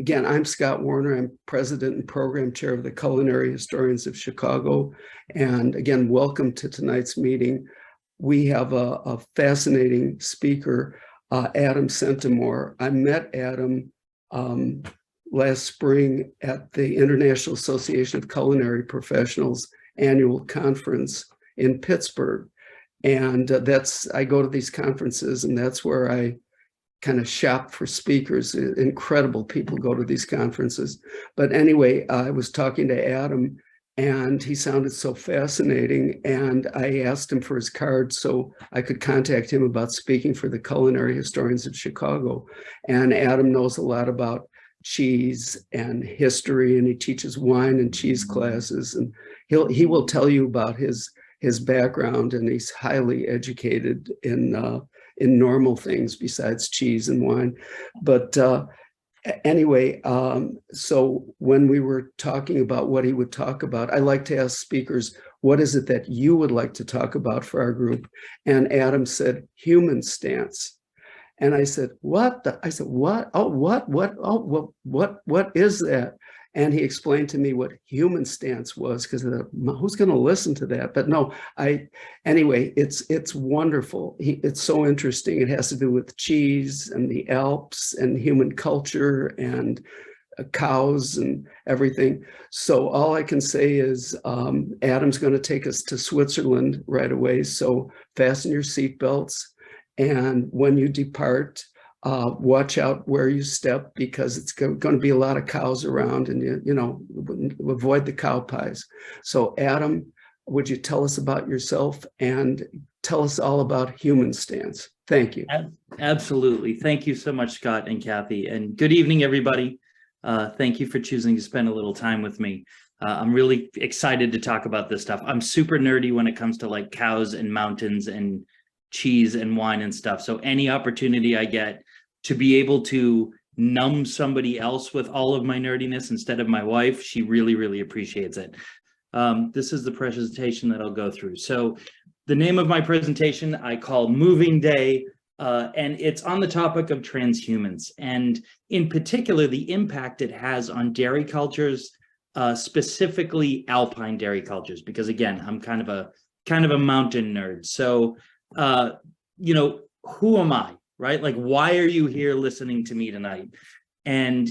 again, I'm Scott Warner. I'm president and program chair of the Culinary Historians of Chicago. And again, welcome to tonight's meeting. We have a fascinating speaker, Adam Centamore. I met Adam last spring at the International Association of Culinary Professionals annual conference in Pittsburgh. And I go to these conferences, and that's where I kind of shop for speakers. Incredible people go to these conferences. But anyway, I was talking to Adam, and he sounded so fascinating. And I asked him for his card so I could contact him about speaking for the Culinary Historians of Chicago. And Adam knows a lot about cheese and history, and he teaches wine and cheese classes. And he will tell you about his background, and he's highly educated in normal things besides cheese and wine. But anyway, so when we were talking about what he would talk about, I like to ask speakers, what is it that you would like to talk about for our group? And Adam said, human stance. And I said, what? I said, what? Oh, what? Oh, what is that? And he explained to me what human stance was, because who's going to listen to that? But no, anyway, it's wonderful. It's so interesting. It has to do with cheese and the Alps and human culture and cows and everything. So all I can say is Adam's going to take us to Switzerland right away. So fasten your seatbelts. And when you depart, watch out where you step, because it's going to be a lot of cows around, and you know, avoid the cow pies. So Adam, would you tell us about yourself and tell us all about human stance? Thank you. Absolutely. Thank you so much, Scott and Kathy. And good evening, everybody. Thank you for choosing to spend a little time with me. I'm really excited to talk about this stuff. I'm super nerdy when it comes to like cows and mountains and cheese and wine and stuff. So any opportunity I get to be able to numb somebody else with all of my nerdiness instead of my wife, she really, really appreciates it. This is the presentation that I'll go through. So the name of my presentation I call Moving Day, and it's on the topic of transhumance, and in particular, the impact it has on dairy cultures, specifically alpine dairy cultures, because again, I'm kind of a mountain nerd. So you know, who am I, right? Like, why are you here listening to me tonight? And,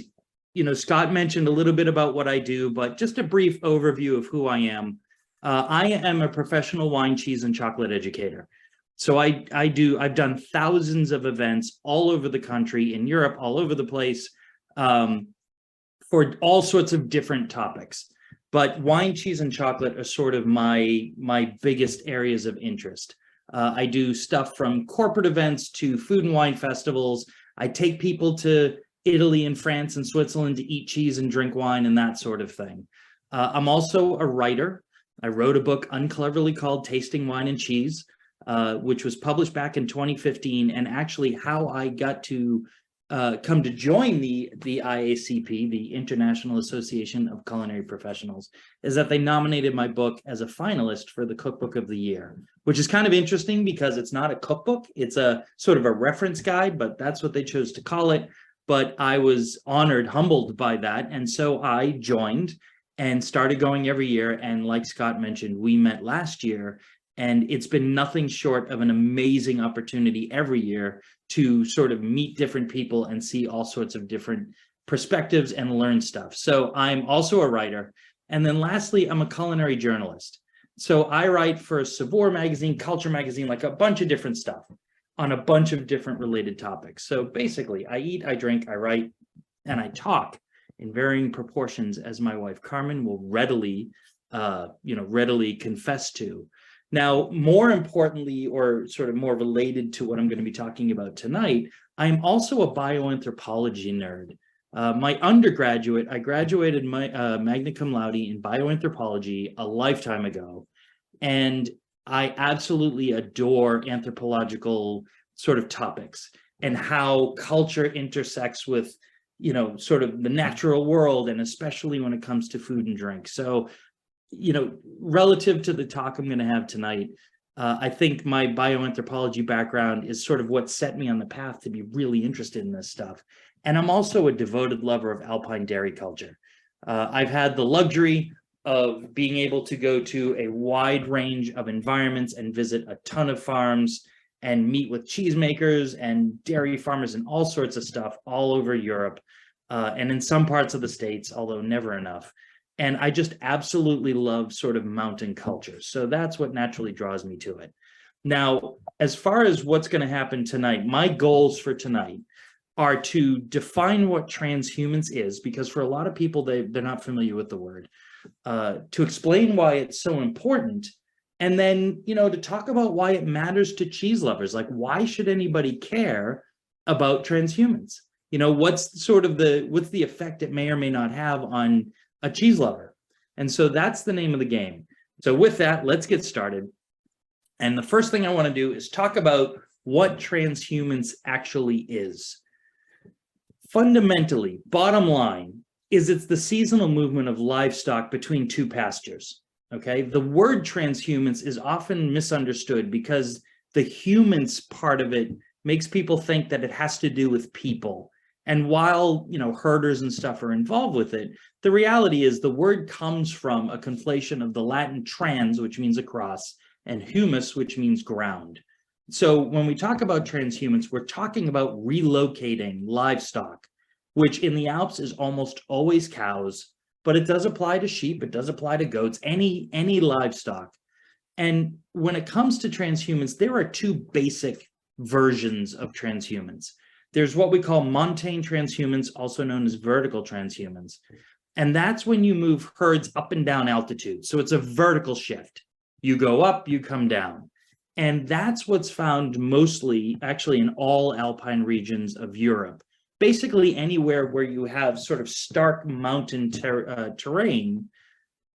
you know, Scott mentioned a little bit about what I do, but just a brief overview of who I am. I am a professional wine, cheese, and chocolate educator. So I've done thousands of events all over the country, in Europe, all over the place, for all sorts of different topics. But wine, cheese, and chocolate are sort of my biggest areas of interest. I do stuff from corporate events to food and wine festivals. I take people to Italy and France and Switzerland to eat cheese and drink wine and that sort of thing. I'm also a writer. I wrote a book uncleverly called Tasting Wine and Cheese, which was published back in 2015. And actually how I got to come to join the IACP, the International Association of Culinary Professionals, is that they nominated my book as a finalist for the Cookbook of the Year, which is kind of interesting because it's not a cookbook, it's a sort of a reference guide, but that's what they chose to call it. But I was honored, humbled by that. And so I joined and started going every year. And like Scott mentioned, we met last year, and it's been nothing short of an amazing opportunity every year to sort of meet different people and see all sorts of different perspectives and learn stuff. So I'm also a writer. And then lastly, I'm a culinary journalist. So I write for Savoir magazine, Culture magazine, like a bunch of different stuff on a bunch of different related topics. So basically, I eat, I drink, I write, and I talk in varying proportions, as my wife Carmen will readily confess to. Now, more importantly, or sort of more related to what I'm going to be talking about tonight, I'm also a bioanthropology nerd. My undergraduate, I graduated my magna cum laude in bioanthropology a lifetime ago, and I absolutely adore anthropological sort of topics and how culture intersects with, you know, sort of the natural world, and especially when it comes to food and drink. So, you know, relative to the talk I'm going to have tonight, I think my bioanthropology background is sort of what set me on the path to be really interested in this stuff. And I'm also a devoted lover of alpine dairy culture. I've had the luxury of being able to go to a wide range of environments and visit a ton of farms and meet with cheesemakers and dairy farmers and all sorts of stuff all over Europe, and in some parts of the States, although never enough. And I just absolutely love sort of mountain culture. So that's what naturally draws me to it. Now, as far as what's going to happen tonight, my goals for tonight are to define what transhumance is, because for a lot of people, they're not familiar with the word, to explain why it's so important, and then, to talk about why it matters to cheese lovers. Like, why should anybody care about transhumance? What's the effect it may or may not have on a cheese lover? And so that's the name of the game. So with that, let's get started. And the first thing I want to do is talk about what transhumance actually is. Fundamentally, bottom line, it's the seasonal movement of livestock between two pastures. Okay, the word transhumance is often misunderstood because the humans part of it makes people think that it has to do with people. And while, herders and stuff are involved with it, the reality is the word comes from a conflation of the Latin trans, which means across, and humus, which means ground. So when we talk about transhumance, we're talking about relocating livestock, which in the Alps is almost always cows, but it does apply to sheep, it does apply to goats, any livestock. And when it comes to transhumance, there are two basic versions of transhumance. There's what we call montane transhumance, also known as vertical transhumance. And that's when you move herds up and down altitude. So it's a vertical shift. You go up, you come down. And that's what's found mostly, actually, in all alpine regions of Europe. Basically, anywhere where you have sort of stark mountain terrain,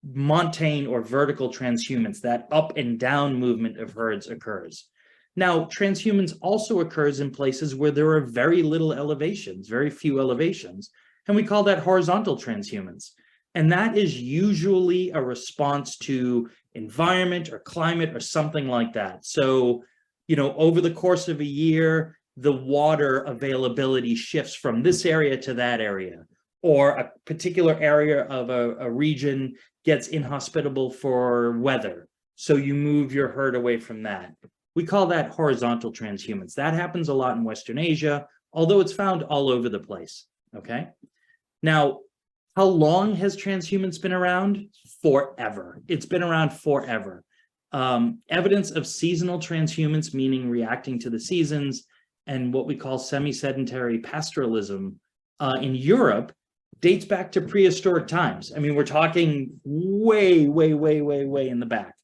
montane or vertical transhumance, that up and down movement of herds occurs. Now, transhumance also occurs in places where there are very little elevations, very few elevations, and we call that horizontal transhumance. And that is usually a response to environment or climate or something like that. So, over the course of a year, the water availability shifts from this area to that area, or a particular area of a region gets inhospitable for weather. So you move your herd away from that. We call that horizontal transhumance. That happens a lot in Western Asia, although it's found all over the place, okay? Now, how long has transhumance been around? Forever. It's been around forever. Evidence of seasonal transhumance, meaning reacting to the seasons, and what we call semi-sedentary pastoralism in Europe dates back to prehistoric times. I mean, we're talking way, way, way, way, way in the back.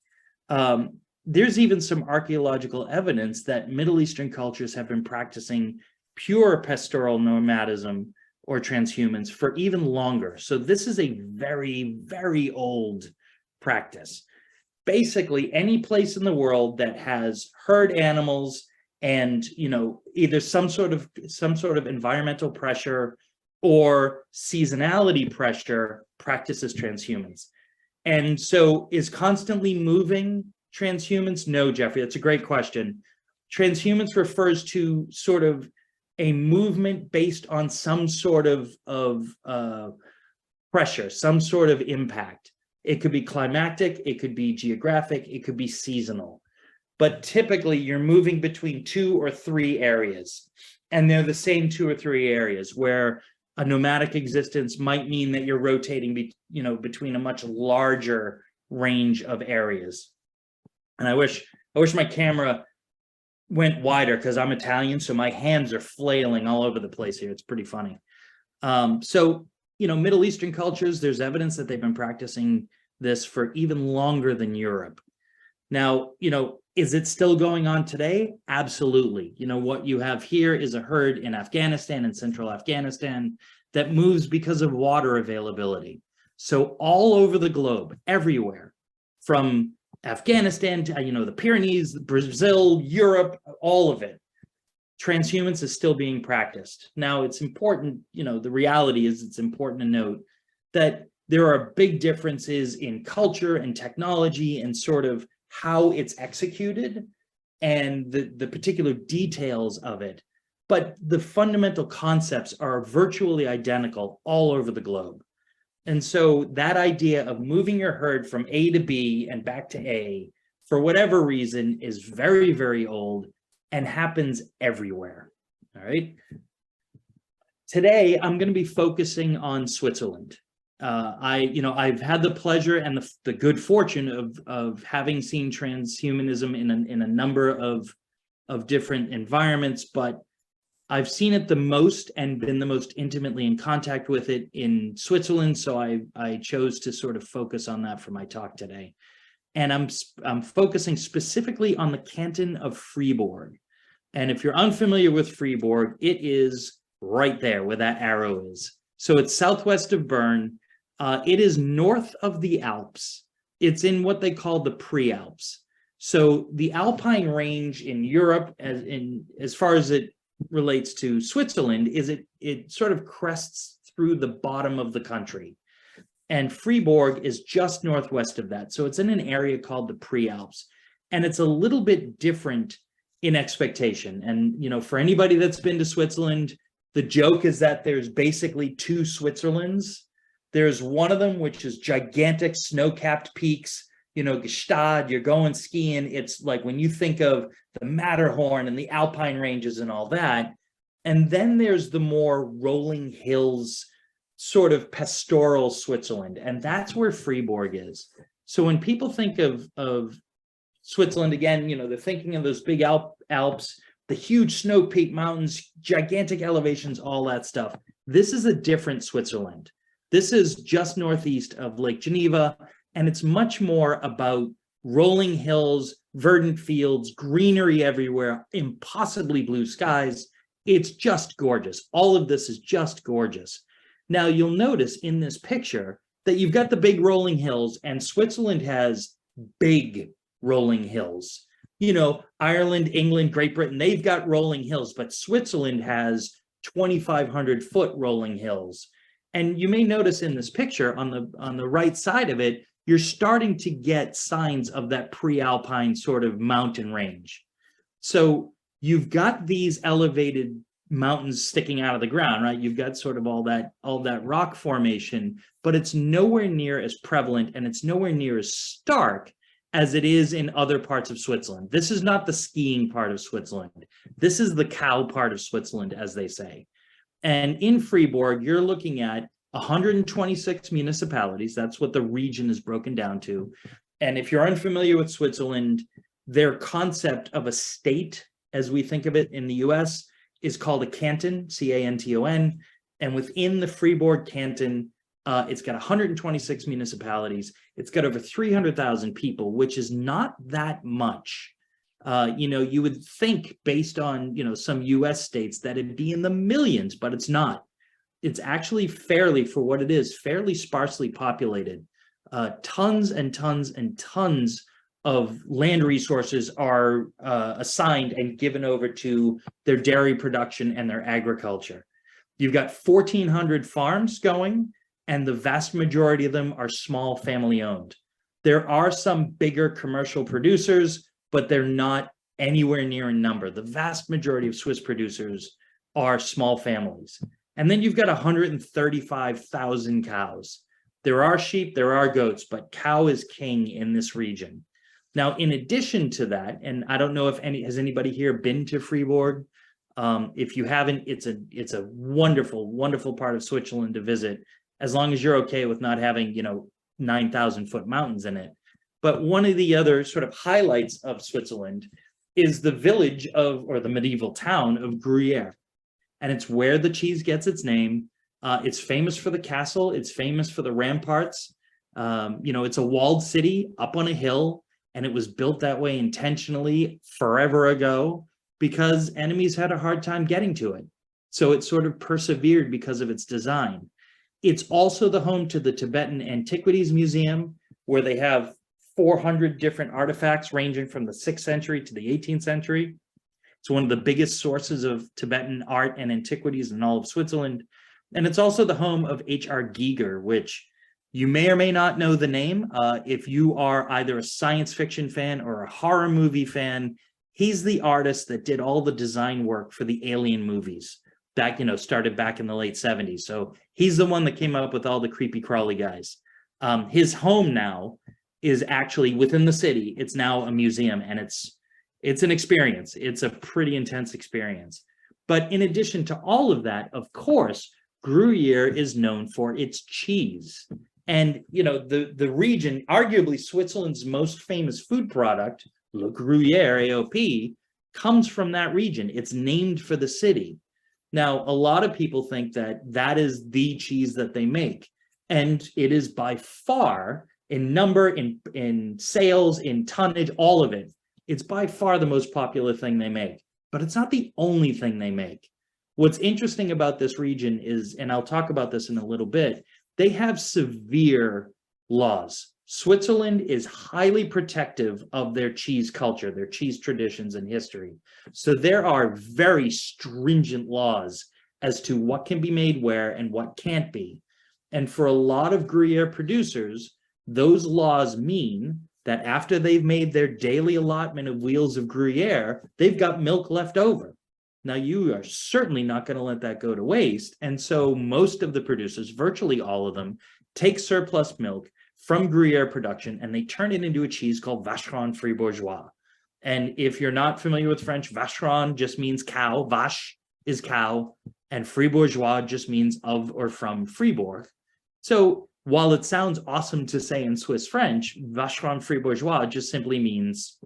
There's even some archaeological evidence that Middle Eastern cultures have been practicing pure pastoral nomadism or transhumance for even longer. So this is a very, very old practice. Basically, any place in the world that has herd animals and, either some sort of environmental pressure or seasonality pressure practices transhumance. And so is constantly moving transhumance? No, Jeffrey, that's a great question. Transhumance refers to sort of a movement based on some sort of pressure, some sort of impact. It could be climatic, it could be geographic, it could be seasonal. But typically you're moving between 2 or 3 areas, and they're the same 2 or 3 areas, where a nomadic existence might mean that you're rotating between a much larger range of areas. And I wish my camera went wider, because I'm Italian, so my hands are flailing all over the place here. It's pretty funny. So, Middle Eastern cultures, there's evidence that they've been practicing this for even longer than Europe. Now, is it still going on today? Absolutely. What you have here is a herd in Afghanistan and central Afghanistan that moves because of water availability. So all over the globe, everywhere, from Afghanistan to, the Pyrenees, Brazil, Europe, all of it, transhumance is still being practiced. Now, it's important, the reality is it's important to note that there are big differences in culture and technology and sort of how it's executed and the particular details of it. but the fundamental concepts are virtually identical all over the globe. And so that idea of moving your herd from A to B and back to A, for whatever reason, is very, very old and happens everywhere. All right. Today, I'm going to be focusing on Switzerland. I've had the pleasure and the good fortune of having seen transhumanism in a number of different environments, but I've seen it the most and been the most intimately in contact with it in Switzerland. So I chose to sort of focus on that for my talk today. And I'm focusing specifically on the canton of Fribourg. And if you're unfamiliar with Fribourg, it is right there where that arrow is. So it's southwest of Bern. It is north of the Alps. It's in what they call the pre-Alps. So the Alpine range in Europe, as far as it relates to Switzerland, is it sort of crests through the bottom of the country. And Fribourg is just northwest of that. So it's in an area called the pre-Alps. And it's a little bit different in expectation. And, for anybody that's been to Switzerland, the joke is that there's basically two Switzerlands. There's one of them, which is gigantic snow-capped peaks, Gstaad, you're going skiing. It's like when you think of the Matterhorn and the Alpine ranges and all that. And then there's the more rolling hills, sort of pastoral Switzerland. And that's where Fribourg is. So when people think of Switzerland, again, they're thinking of those big Alps, the huge snow-peaked mountains, gigantic elevations, all that stuff. This is a different Switzerland. This is just northeast of Lake Geneva, and it's much more about rolling hills, verdant fields, greenery everywhere, impossibly blue skies. It's just gorgeous. All of this is just gorgeous. Now, you'll notice in this picture that you've got the big rolling hills, and Switzerland has big rolling hills. Ireland, England, Great Britain, they've got rolling hills, but Switzerland has 2,500-foot rolling hills. And you may notice in this picture on the right side of it, you're starting to get signs of that pre-alpine sort of mountain range. So you've got these elevated mountains sticking out of the ground, right? You've got sort of all that rock formation, but it's nowhere near as prevalent and it's nowhere near as stark as it is in other parts of Switzerland. This is not the skiing part of Switzerland. This is the cow part of Switzerland, as they say. And in Fribourg, you're looking at 126 municipalities. That's what the region is broken down to. And if you're unfamiliar with Switzerland, their concept of a state, as we think of it in the US, is called a canton, C-A-N-T-O-N. And within the Fribourg canton, it's got 126 municipalities. It's got over 300,000 people, which is not that much. You would think based on, some US states that it'd be in the millions, but it's not. It's actually for what it is, fairly sparsely populated. Tons and tons and tons of land resources are assigned and given over to their dairy production and their agriculture. You've got 1,400 farms going, and the vast majority of them are small family owned. There are some bigger commercial producers, but they're not anywhere near in number. The vast majority of Swiss producers are small families. And then you've got 135,000 cows. There are sheep, there are goats, but cow is king in this region. Now, in addition to that, and I don't know if has anybody here been to Fribourg? If you haven't, it's a wonderful, wonderful part of Switzerland to visit, as long as you're okay with not having, 9,000-foot mountains in it. But one of the other sort of highlights of Switzerland is the village or the medieval town of Gruyere. And it's where the cheese gets its name. It's famous for the castle. It's famous for the ramparts. It's a walled city up on a hill, and it was built that way intentionally forever ago because enemies had a hard time getting to it. So it sort of persevered because of its design. It's also the home to the Tibetan Antiquities Museum, where they have 400 different artifacts ranging from the 6th century to the 18th century. It's one of the biggest sources of Tibetan art and antiquities in all of Switzerland. And it's also the home of H.R. Giger, which you may or may not know the name. If you are either a science fiction fan or a horror movie fan, He's the artist that did all the design work for the Alien movies back, started back in the late 70s. So he's the one that came up with all the creepy crawly guys. His home now is actually within the city. It's now a museum, and it's an experience. It's a pretty intense experience. But in addition to all of that, of course, Gruyere is known for its cheese. And, the region, arguably Switzerland's most famous food product, Le Gruyere AOP, comes from that region. It's named for the city. Now, a lot of people think that that is the cheese that they make. And it is by far, in number, in sales, in tonnage, all of it, it's by far the most popular thing they make. But it's not the only thing they make. What's interesting about this region is, and I'll talk about this in a little bit, they have severe laws. Switzerland is highly protective of their cheese culture, their cheese traditions and history. So there are very stringent laws as to what can be made where and what can't be. And for a lot of Gruyere producers, those laws mean that after they've made their daily allotment of wheels of Gruyere, they've got milk left over. Now, you are certainly not going to let that go to waste. And so most of the producers, virtually all of them, take surplus milk from Gruyere production and they turn it into a cheese called Vacheron Fribourgeois. And if you're not familiar with French, Vacheron just means cow. Vache is cow, and Fribourgeois just means of or from Fribourg. So while it sounds awesome to say in Swiss French, Vacheron Fribourgeois just simply means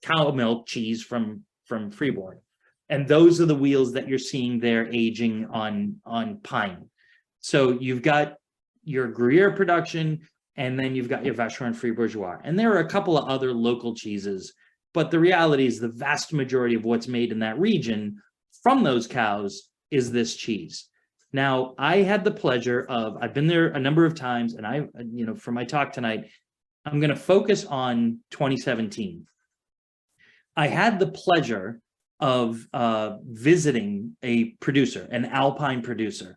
cow milk cheese from Fribourg. And those are the wheels that you're seeing there aging on pine. So you've got your Gruyere production, and then you've got your Vacheron Fribourgeois. And there are a couple of other local cheeses, but the reality is the vast majority of what's made in that region from those cows is this cheese. Now, I had the pleasure of, I've been there a number of times, and for my talk tonight, I'm going to focus on 2017. I had the pleasure of visiting a producer, an alpine producer.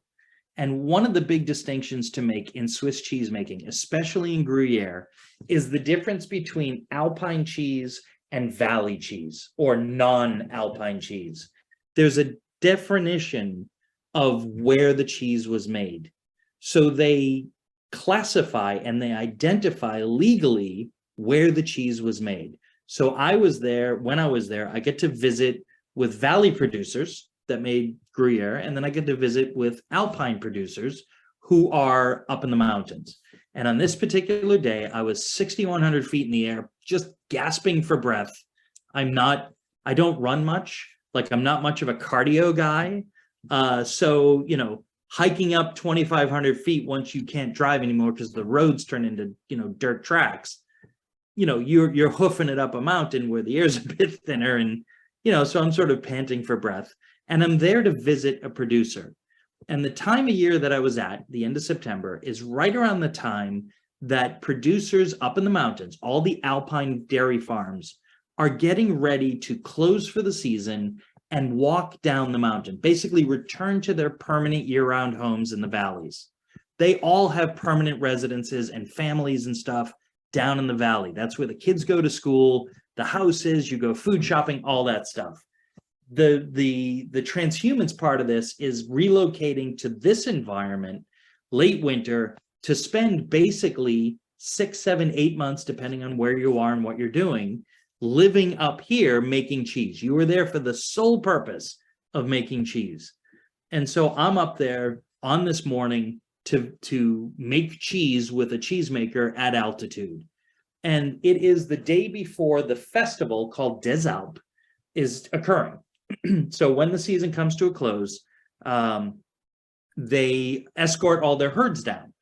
And one of the big distinctions to make in Swiss cheese making, especially in Gruyere, is the difference between alpine cheese and valley cheese, or non-alpine cheese. There's a definition of where the cheese was made. So they classify and they identify legally where the cheese was made. So when I was there, I get to visit with valley producers that made Gruyere, and then I get to visit with alpine producers who are up in the mountains. And on this particular day, I was 6,100 feet in the air, just gasping for breath. I don't run much, I'm not much of a cardio guy. So, hiking up 2,500 feet once you can't drive anymore because the roads turn into, dirt tracks, you're hoofing it up a mountain where the air's a bit thinner. And, so I'm sort of panting for breath, and I'm there to visit a producer. And the time of year that I was at, the end of September, is right around the time that producers up in the mountains, all the alpine dairy farms, are getting ready to close for the season and walk down the mountain, basically return to their permanent year-round homes in the valleys. They all have permanent residences and families and stuff down in the valley. That's where the kids go to school, the houses, you go food shopping, all that stuff. The transhumance part of this is relocating to this environment late winter to spend basically 6, 7, 8 months, depending on where you are and what you're doing, living up here making cheese. You were there for the sole purpose of making cheese. And so I'm up there on this morning to make cheese with a cheesemaker at altitude. And it is the day before the festival called Des Alpes is occurring. So when the season comes to a close, they escort all their herds down,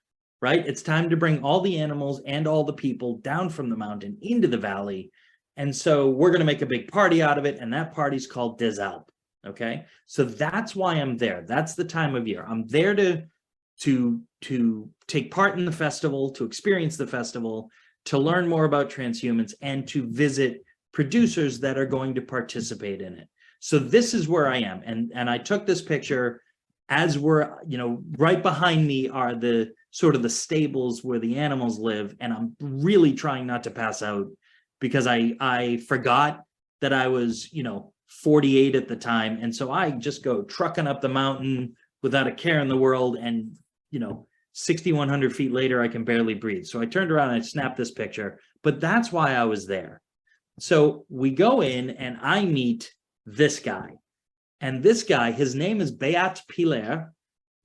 right? It's time to bring all the animals and all the people down from the mountain into the valley. And so we're going to make a big party out of it. And that party's called Des Alpes. Okay. So that's why I'm there. That's the time of year. I'm there to take part in the festival, to experience the festival, to learn more about transhumance, and to visit producers that are going to participate in it. So this is where I am. And I took this picture as we're, right behind me are the sort of the stables where the animals live. And I'm really trying not to pass out because I forgot that I was, 48 at the time. And so I just go trucking up the mountain without a care in the world. And, 6,100 feet later, I can barely breathe. So I turned around and I snapped this picture, but that's why I was there. So we go in and I meet this guy. And this guy, his name is Béat Piller,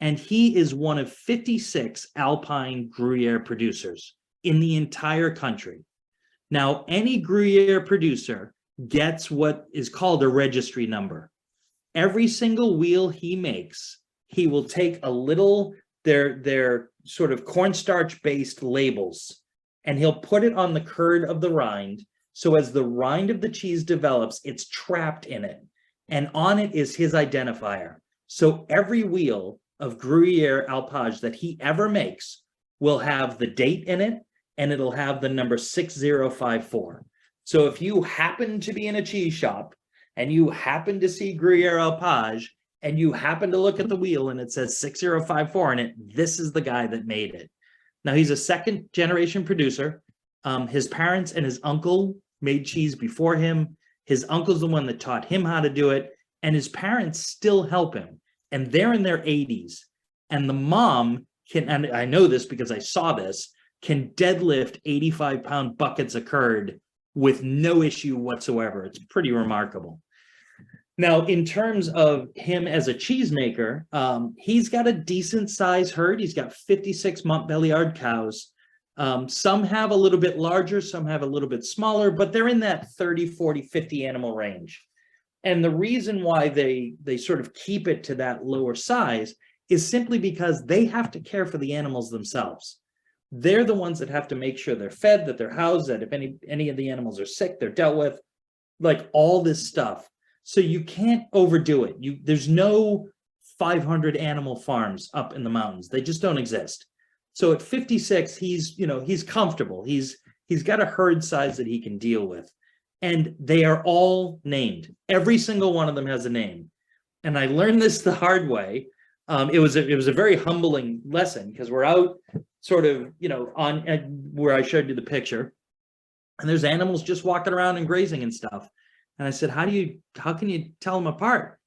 and he is one of 56 alpine Gruyere producers in the entire country. Now, any Gruyere producer gets what is called a registry number. Every single wheel he makes, he will take a little, their sort of cornstarch based labels, and he'll put it on the curd of the rind. So as the rind of the cheese develops, it's trapped in it. And on it is his identifier. So every wheel of Gruyere Alpage that he ever makes will have the date in it, and it'll have the number 6054. So if you happen to be in a cheese shop and you happen to see Gruyere Alpage and you happen to look at the wheel and it says 6054 in it, this is the guy that made it. Now, he's a second generation producer. His parents and his uncle made cheese before him. His uncle's the one that taught him how to do it, and his parents still help him. And they're in their 80s. And the mom can, and I know this because I saw this, can deadlift 85-pound buckets of curd with no issue whatsoever. It's pretty remarkable. Now, in terms of him as a cheesemaker, he's got a decent size herd. He's got 56 Montbéliard cows. Some have a little bit larger, some have a little bit smaller, but they're in that 30, 40, 50 animal range. And the reason why they sort of keep it to that lower size is simply because they have to care for the animals themselves. They're the ones that have to make sure they're fed, that they're housed, that if any of the animals are sick, they're dealt with, like all this stuff. So you can't overdo it. There's no 500 animal farms up in the mountains. They just don't exist. So at 56, he's comfortable. He's got a herd size that he can deal with. And they are all named. Every single one of them has a name. And I learned this the hard way. It was a very humbling lesson because we're out sort of, on where I showed you the picture. And there's animals just walking around and grazing and stuff. And I said, how can you tell them apart?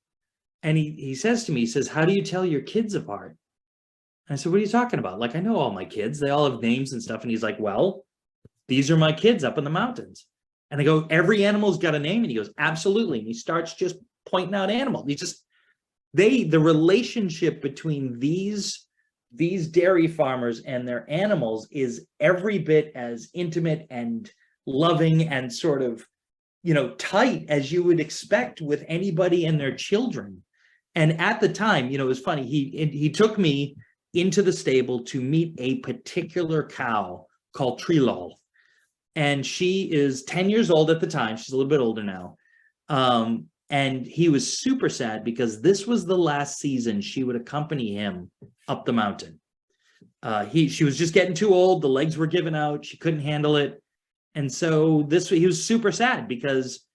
And he says to me, he says, how do you tell your kids apart? And I said, what are you talking about? Like, I know all my kids, they all have names and stuff. And he's like, well, these are my kids up in the mountains. And I go, every animal's got a name? And he goes, absolutely. And he starts just pointing out animals. The relationship between these dairy farmers and their animals is every bit as intimate and loving and sort of, tight as you would expect with anybody and their children. And at the time, it was funny. He took me into the stable to meet a particular cow called Trilol. And she is 10 years old at the time. She's a little bit older now. And he was super sad because this was the last season she would accompany him up the mountain. She was just getting too old. The legs were giving out. She couldn't handle it. And so he was super sad because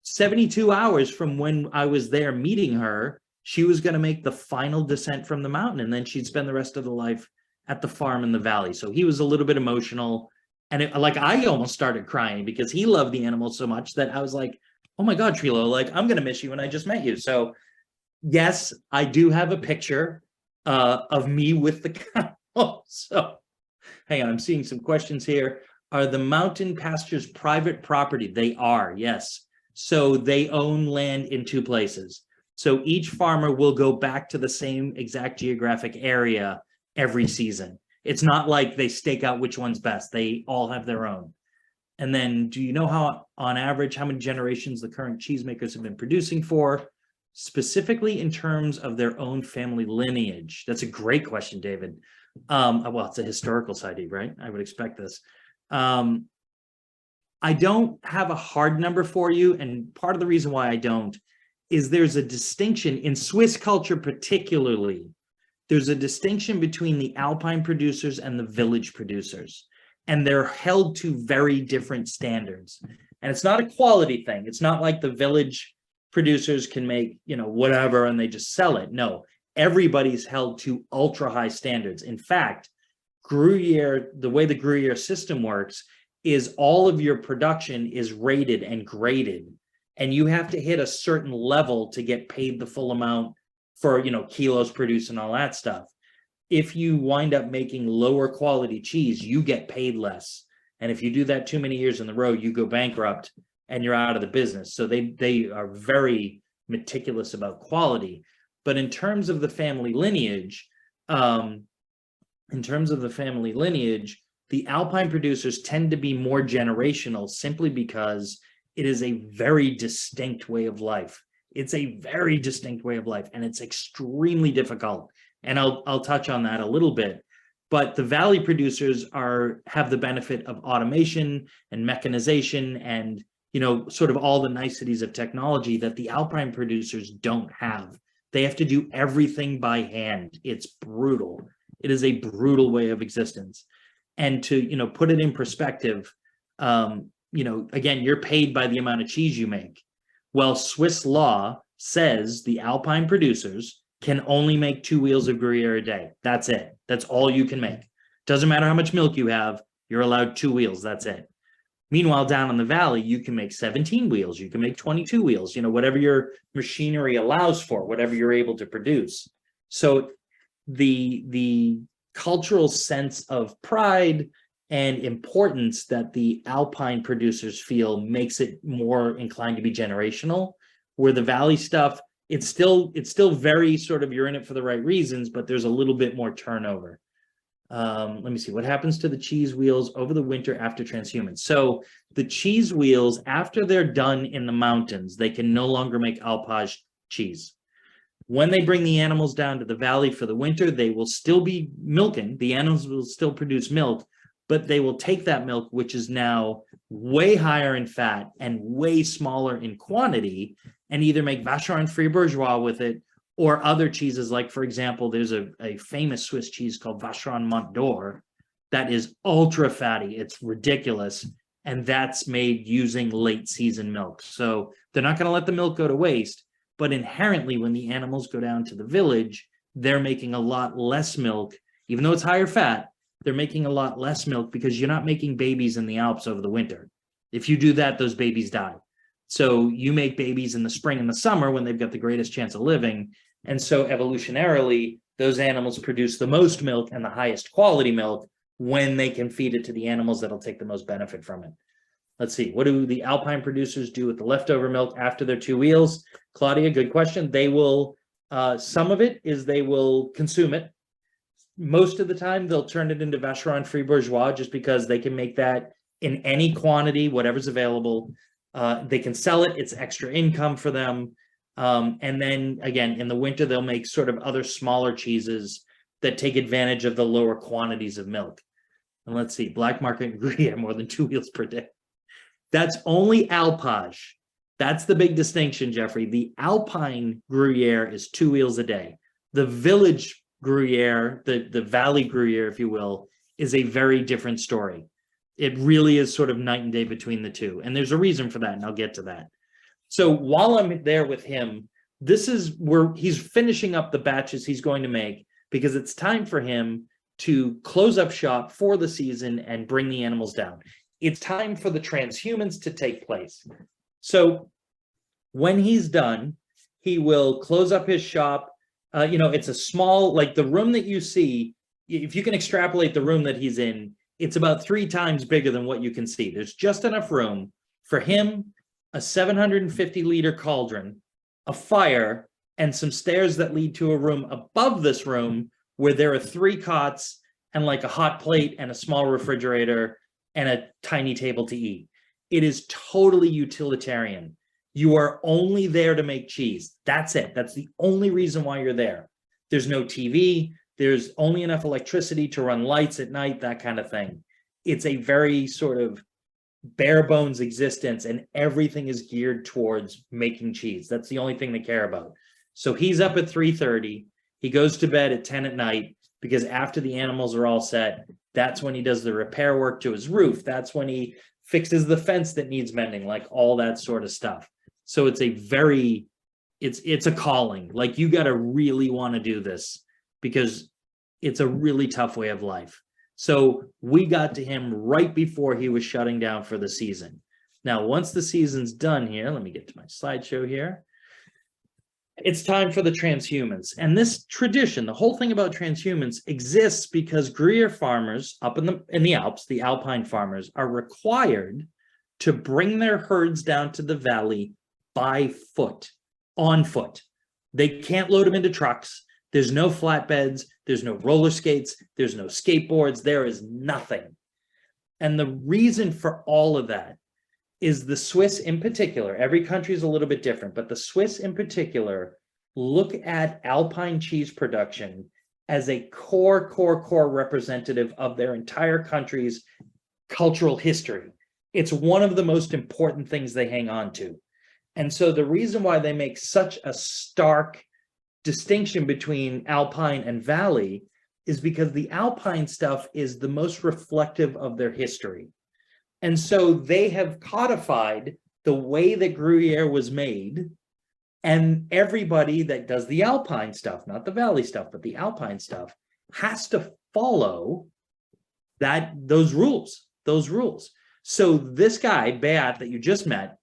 72 hours from when I was there meeting her, she was going to make the final descent from the mountain, and then she'd spend the rest of the life at the farm in the valley. So he was a little bit emotional, and I almost started crying because he loved the animals so much that I was like, oh my God, Trilo, like I'm going to miss you when I just met you. So yes, I do have a picture of me with the cow. So hang on, I'm seeing some questions here. Are the mountain pastures private property? They are, yes. So they own land in two places. So each farmer will go back to the same exact geographic area every season. It's not like they stake out which one's best. They all have their own. And then do you know how, on average, how many generations the current cheesemakers have been producing for, specifically in terms of their own family lineage? That's a great question, David. Well, it's a historical society, right? I would expect this. I don't have a hard number for you, and part of the reason why I don't is there's a distinction in Swiss culture particularly. There's a distinction between the alpine producers and the village producers, and they're held to very different standards. And it's not a quality thing. It's not like the village producers can make, whatever and they just sell it. No, everybody's held to ultra high standards. In fact, Gruyere, the way the Gruyere system works is all of your production is rated and graded. and you have to hit a certain level to get paid the full amount for, kilos produced and all that stuff. If you wind up making lower quality cheese, you get paid less. And if you do that too many years in a row, you go bankrupt and you're out of the business. So they are very meticulous about quality. But in terms of the family lineage, the Alpine producers tend to be more generational simply because it is a very distinct way of life. It's a very distinct way of life, and it's extremely difficult. And I'll touch on that a little bit. But the valley producers have the benefit of automation and mechanization and sort of all the niceties of technology that the Alpine producers don't have. They have to do everything by hand. It's brutal. It is a brutal way of existence. And to put it in perspective, again, you're paid by the amount of cheese you make. Well, Swiss law says the Alpine producers can only make 2 wheels of Gruyere a day. That's it. That's all you can make. Doesn't matter how much milk you have, you're allowed 2 wheels. That's it. Meanwhile, down in the valley, you can make 17 wheels. You can make 22 wheels, whatever your machinery allows for, whatever you're able to produce. So the cultural sense of pride and importance that the Alpine producers feel makes it more inclined to be generational, where the valley stuff, it's still very sort of, you're in it for the right reasons, but there's a little bit more turnover. Let me see what happens to the cheese wheels over the winter after transhumance. So the cheese wheels, after they're done in the mountains, they can no longer make Alpage cheese. When they bring the animals down to the valley for the winter, they will still be milking. The animals will still produce milk, but they will take that milk, which is now way higher in fat and way smaller in quantity, and either make Vacheron Fribourgeois with it or other cheeses. Like, for example, there's a famous Swiss cheese called Vacheron Mont d'Or that is ultra fatty. It's ridiculous. And that's made using late season milk. So they're not going to let the milk go to waste. But inherently, when the animals go down to the village, they're making a lot less milk. Even though it's higher fat, they're making a lot less milk because you're not making babies in the Alps over the winter. If you do that, those babies die. So you make babies in the spring and the summer when they've got the greatest chance of living. And so evolutionarily, those animals produce the most milk and the highest quality milk when they can feed it to the animals that'll take the most benefit from it. Let's see, what do the Alpine producers do with the leftover milk after their 2 wheels? Claudia, good question. They will, some of it is they will consume it. Most of the time, they'll turn it into Vacheron Fribourgeois just because they can make that in any quantity, whatever's available. They can sell it. It's extra income for them. And then, again, in the winter, they'll make sort of other smaller cheeses that take advantage of the lower quantities of milk. And let's see, black market Gruyere more than 2 wheels per day. That's only Alpage. That's the big distinction, Jeffrey. The Alpine Gruyere is 2 wheels a day. The village Gruyere, the valley Gruyere, if you will, is a very different story. It really is sort of night and day between the two. And there's a reason for that, and I'll get to that. So while I'm there with him, this is where he's finishing up the batches he's going to make, because it's time for him to close up shop for the season and bring the animals down. It's time for the transhumance to take place. So when he's done, he will close up his shop. It's a small, like the room that you see, if you can extrapolate the room that he's in, it's about 3 times bigger than what you can see. There's just enough room for him, a 750-liter cauldron, a fire, and some stairs that lead to a room above this room where there are 3 cots and like a hot plate and a small refrigerator and a tiny table to eat. It is totally utilitarian. You are only there to make cheese. That's it. That's the only reason why you're there. There's no TV. There's only enough electricity to run lights at night, that kind of thing. It's a very sort of bare bones existence, and everything is geared towards making cheese. That's the only thing they care about. So he's up at 3:30. He goes to bed at 10 at night, because after the animals are all set, that's when he does the repair work to his roof. That's when he fixes the fence that needs mending, like all that sort of stuff. So it's a very, it's a calling. Like, you got to really want to do this, because it's a really tough way of life. So we got to him right before he was shutting down for the season. Now, once the season's done here, let me get to my slideshow here. It's time for the transhumance. And this tradition, the whole thing about transhumance exists because Gruyere farmers up in the Alps, the alpine farmers, are required to bring their herds down to the valley by foot, on foot. They can't load them into trucks. There's no flatbeds. There's no roller skates. There's no skateboards. There is nothing. And the reason for all of that is the Swiss in particular, every country is a little bit different, but the Swiss in particular look at alpine cheese production as a core representative of their entire country's cultural history. It's one of the most important things they hang on to. And so the reason why they make such a stark distinction between alpine and valley is because the alpine stuff is the most reflective of their history. And so they have codified the way that Gruyere was made, and everybody that does the alpine stuff, not the valley stuff, but the alpine stuff, has to follow those rules. So this guy, Béat, that you just met,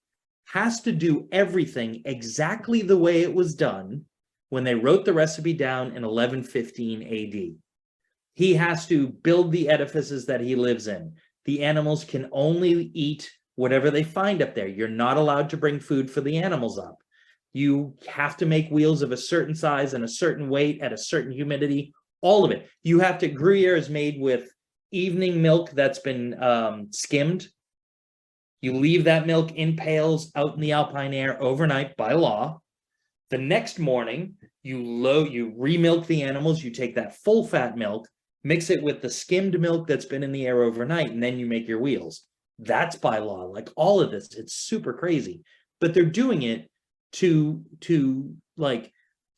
has to do everything exactly the way it was done when they wrote the recipe down in 1115 AD. He has to build the edifices that he lives in. The animals can only eat whatever they find up there. You're not allowed to bring food for the animals up. You have to make wheels of a certain size and a certain weight at a certain humidity, all of it. You have to, Gruyere is made with evening milk that's been skimmed. You leave that milk in pails out in the alpine air overnight by law. The next morning, you remilk the animals. You take that full fat milk, mix it with the skimmed milk that's been in the air overnight, and then you make your wheels. That's by law. Like all of this, it's super crazy. But they're doing it to like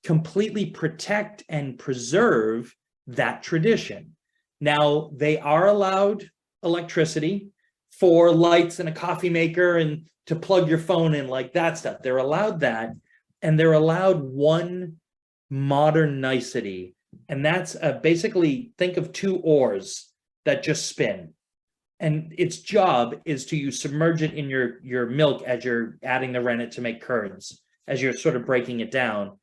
completely protect and preserve that tradition. Now, they are allowed electricity for lights and a coffee maker and to plug your phone in, like that stuff. They're allowed that, and they're allowed one modern nicety. And that's basically, think of two oars that just spin. And its job is to submerge it in your milk as you're adding the rennet to make curds, as you're sort of breaking it down.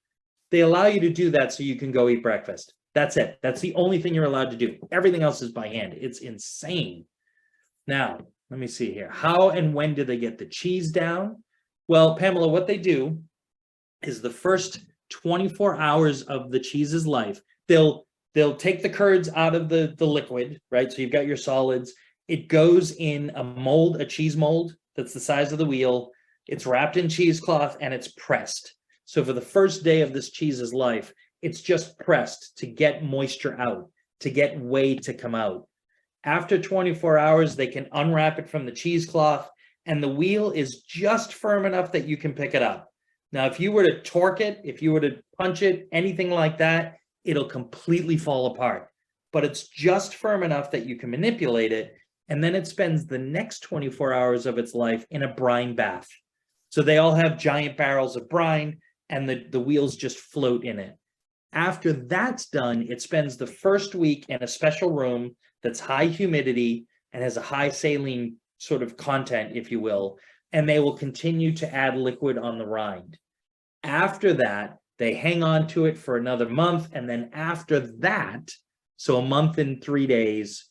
They allow you to do that so you can go eat breakfast. That's it. That's the only thing you're allowed to do. Everything else is by hand. It's insane. Now, let me see here. How and when do they get the cheese down? Well, Pamela, what they do is the first 24 hours of the cheese's life, they'll take the curds out of the liquid, right? So you've got your solids. It goes in a mold, a cheese mold that's the size of the wheel. It's wrapped in cheesecloth and it's pressed. So for the first day of this cheese's life, it's just pressed to get moisture out, to get whey to come out. After 24 hours, they can unwrap it from the cheesecloth, and the wheel is just firm enough that you can pick it up. Now, if you were to torque it, if you were to punch it, anything like that, it'll completely fall apart. But it's just firm enough that you can manipulate it, and then it spends the next 24 hours of its life in a brine bath. So they all have giant barrels of brine, and the wheels just float in it. After that's done, it spends the first week in a special room that's high humidity and has a high saline sort of content, if you will, and they will continue to add liquid on the rind. After that, they hang on to it for another month, and then after that, so a month and 3 days,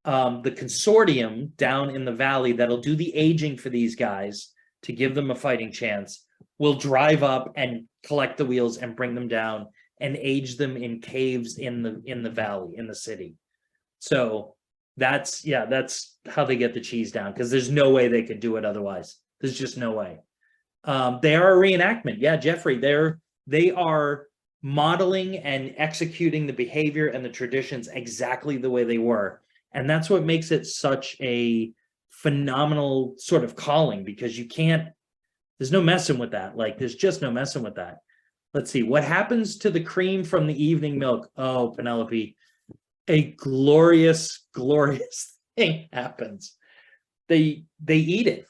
the consortium down in the valley that'll do the aging for these guys to give them a fighting chance will drive up and collect the wheels and bring them down and age them in caves in the valley, in the city. So that's how they get the cheese down, because there's no way they could do it otherwise. There's just no way. They are a reenactment. Yeah, Jeffrey, they are modeling and executing the behavior and the traditions exactly the way they were. And that's what makes it such a phenomenal sort of calling, because there's no messing with that. Like, there's just no messing with that. Let's see, what happens to the cream from the evening milk? Oh, Penelope, a glorious, glorious thing happens. They eat it.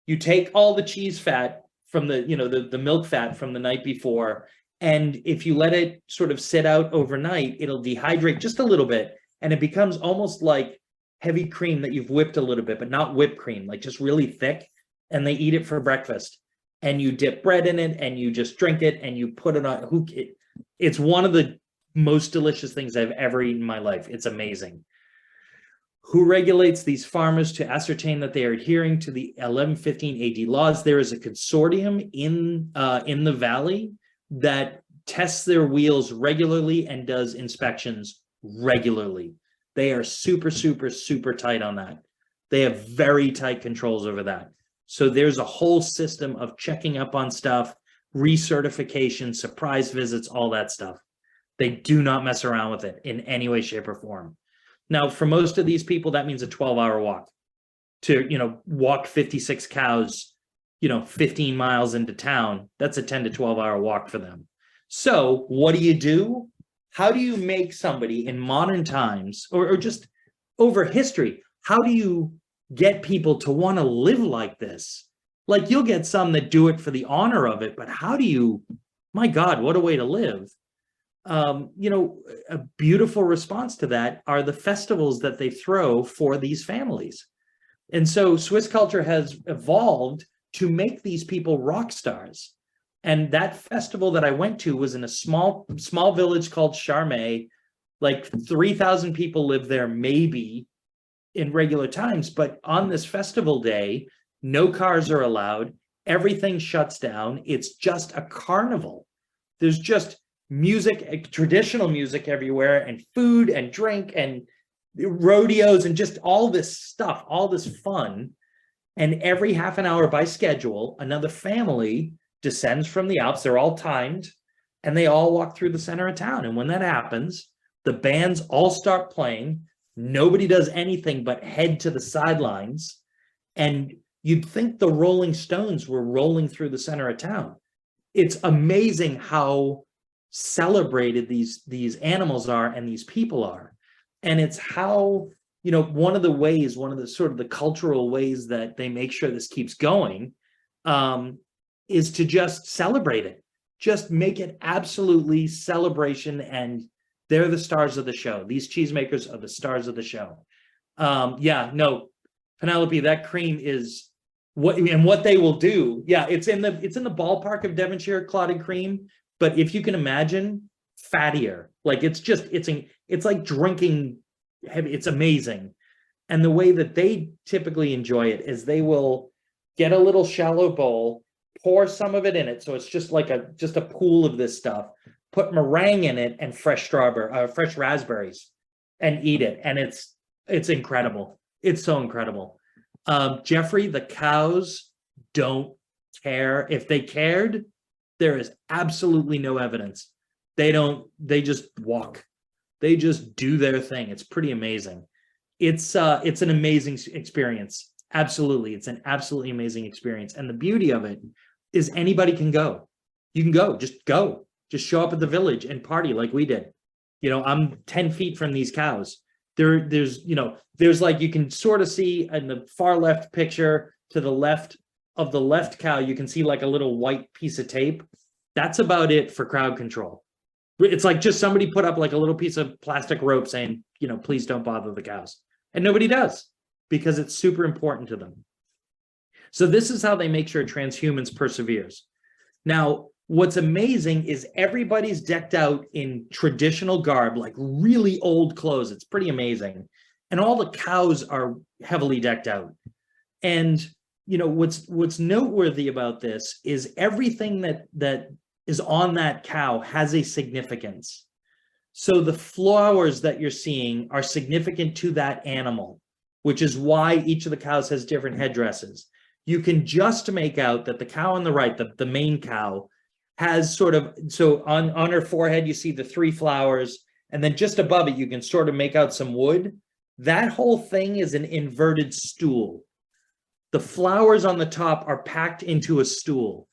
You take all the cheese fat from the milk fat from the night before, and if you let it sort of sit out overnight, it'll dehydrate just a little bit, and it becomes almost like heavy cream that you've whipped a little bit, but not whipped cream, like just really thick. and they eat it for breakfast. And you dip bread in it and you just drink it and you put it on. It's one of the most delicious things I've ever eaten in my life. It's amazing. Who regulates these farmers to ascertain that they are adhering to the 1115 AD laws? There is a consortium in the valley that tests their wheels regularly and does inspections regularly. They are super, super, super tight on that. They have very tight controls over that. So there's a whole system of checking up on stuff, recertification, surprise visits, all that stuff. They do not mess around with it in any way, shape, or form. Now, for most of these people, that means a 12-hour walk to, walk 56 cows, 15 miles into town. That's a 10 to 12-hour walk for them. So what do? How do you make somebody in modern times or just over history? How do you get people to want to live like this? Like, you'll get some that do it for the honor of it, but how do you, my God, what a way to live. A beautiful response to that are the festivals that they throw for these families. And so Swiss culture has evolved to make these people rock stars. And that festival that I went to was in a small village called Charmey. Like 3,000 people live there, maybe in regular times. But on this festival day, no cars are allowed. Everything shuts down. It's just a carnival. There's just music, traditional music everywhere, and food and drink and rodeos and just all this stuff, all this fun. And every half an hour by schedule, another family descends from the Alps. They're all timed, and they all walk through the center of town. And when that happens, the bands all start playing. Nobody does anything but head to the sidelines. And you'd think the Rolling Stones were rolling through the center of town. It's amazing how celebrated these animals are and these people are. And it's how, one of the sort of the cultural ways that they make sure this keeps going is to just celebrate it. Just make it absolutely celebration, and they're the stars of the show. These cheesemakers are the stars of the show. Penelope, that cream is what they will do. Yeah, it's in the ballpark of Devonshire clotted cream, but if you can imagine, fattier. Like, it's like drinking heavy. It's amazing. And the way that they typically enjoy it is they will get a little shallow bowl, pour some of it in it, so it's just like a pool of this stuff, put meringue in it and fresh raspberries, and eat it. And it's incredible. It's so incredible. Jeffrey, the cows don't care. If they cared, there is absolutely no evidence. They just walk. They just do their thing. It's pretty amazing. It's an amazing experience. Absolutely. It's an absolutely amazing experience. And the beauty of it is anybody can go. You can go. Just show up at the village and party like we did. I'm 10 feet from these cows. There's like, you can sort of see in the far left picture to the left of the left cow, you can see like a little white piece of tape. That's about it for crowd control. It's like just somebody put up like a little piece of plastic rope saying, please don't bother the cows. And nobody does, because it's super important to them. So this is how they make sure Transhumance perseveres. Now, what's amazing is everybody's decked out in traditional garb, like really old clothes. It's pretty amazing. And all the cows are heavily decked out. And what's noteworthy about this is everything that is on that cow has a significance. So the flowers that you're seeing are significant to that animal, which is why each of the cows has different headdresses. You can just make out that the cow on the right, the main cow, has sort of, so on her forehead, you see the 3 flowers, and then just above it, you can sort of make out some wood. That whole thing is an inverted stool. The flowers on the top are packed into a stool.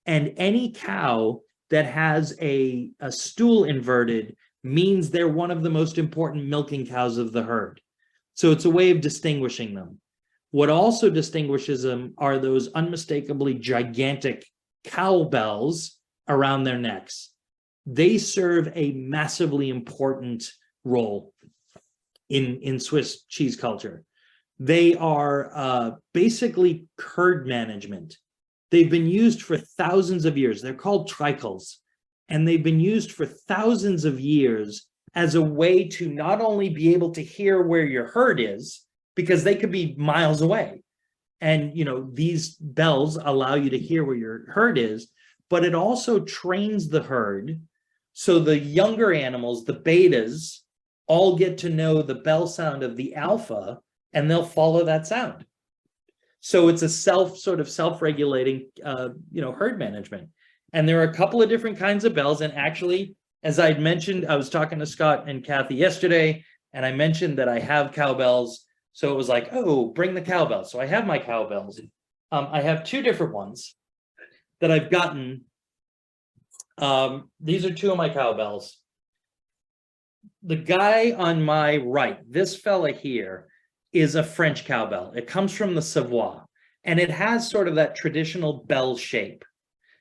And any cow that has a stool inverted means they're one of the most important milking cows of the herd. So it's a way of distinguishing them. What also distinguishes them are those unmistakably gigantic cowbells around their necks. They serve a massively important role in Swiss cheese culture. They are basically herd management. They've been used for thousands of years. They're called tricles, and they've been used for thousands of years as a way to not only be able to hear where your herd is, because they could be miles away. And, you know, these bells allow you to hear where your herd is, but it also trains the herd. So the younger animals, the betas, all get to know the bell sound of the alpha, and they'll follow that sound. So it's a self-regulating, herd management. And there are a couple of different kinds of bells. And actually, as I'd mentioned, I was talking to Scott and Kathy yesterday, and I mentioned that I have cowbells. So it was like, oh, bring the cowbells. So I have my cowbells. I have two different ones that I've gotten. These are two of my cowbells. The guy on my right, this fella here, is a French cowbell. It comes from the Savoie, and it has sort of that traditional bell shape.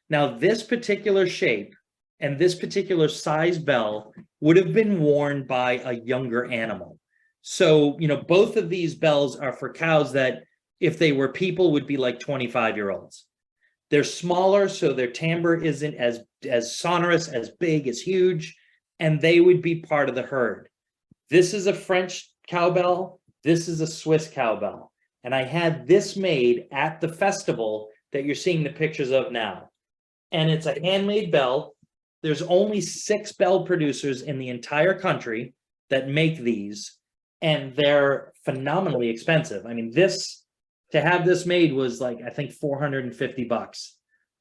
Now, this particular shape and this particular size bell would have been worn by a younger animal. So, you know, both of these bells are for cows that, if they were people, would be like 25-year-olds. They're smaller, so their timbre isn't as sonorous, as big, as huge, and they would be part of the herd. This is a French cowbell. This is a Swiss cowbell. And I had this made at the festival that you're seeing the pictures of now. And it's a handmade bell. There's only 6 bell producers in the entire country that make these, and they're phenomenally expensive. I mean, to have this made was like, I think $450.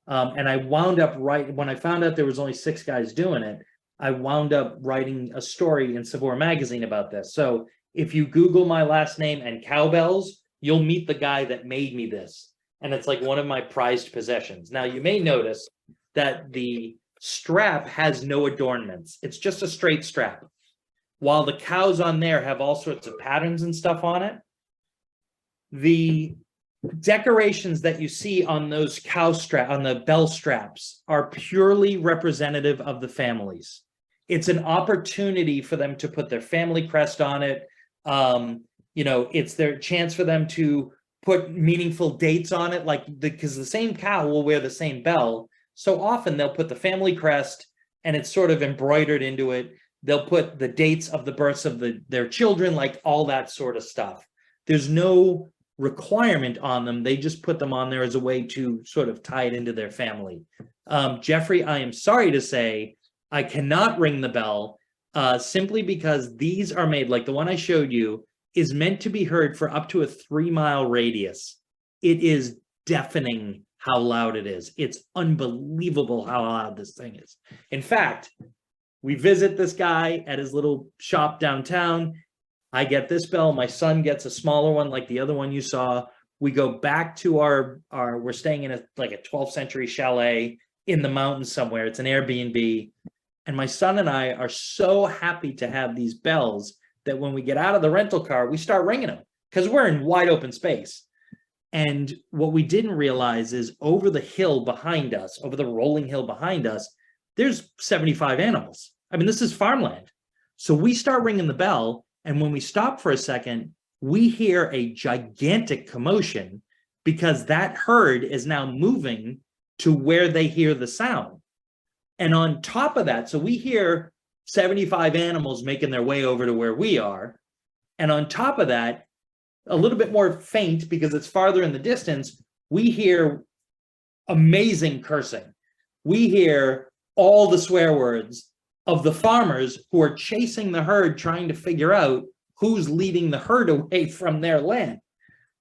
And I wound up when I found out there was only 6 guys doing it, I wound up writing a story in Savor magazine about this. So if you Google my last name and cowbells, you'll meet the guy that made me this. And it's like one of my prized possessions. Now, you may notice that the strap has no adornments. It's just a straight strap. While the cows on there have all sorts of patterns and stuff on it, the decorations that you see on those on the bell straps are purely representative of the families. It's an opportunity for them to put their family crest on it. It's their chance for them to put meaningful dates on it, because the same cow will wear the same bell. So often they'll put the family crest and it's sort of embroidered into it. They'll put the dates of the births of their children, like all that sort of stuff. There's no requirement on them. They just put them on there as a way to sort of tie it into their family. Jeffrey, I am sorry to say, I cannot ring the bell simply because these are made, like the one I showed you, is meant to be heard for up to a 3-mile radius. It is deafening how loud it is. It's unbelievable how loud this thing is. In fact, we visit this guy at his little shop downtown. I get this bell. My son gets a smaller one like the other one you saw. We go back to we're staying in a 12th century chalet in the mountains somewhere. It's an Airbnb. And my son and I are so happy to have these bells that when we get out of the rental car, we start ringing them because we're in wide open space. And what we didn't realize is over the hill behind us, over the rolling hill behind us, there's 75 animals. I mean, this is farmland. So we start ringing the bell. And when we stop for a second, we hear a gigantic commotion because that herd is now moving to where they hear the sound. And on top of that, so we hear 75 animals making their way over to where we are. And on top of that, a little bit more faint because it's farther in the distance, we hear amazing cursing. We hear all the swear words of the farmers who are chasing the herd, trying to figure out who's leading the herd away from their land.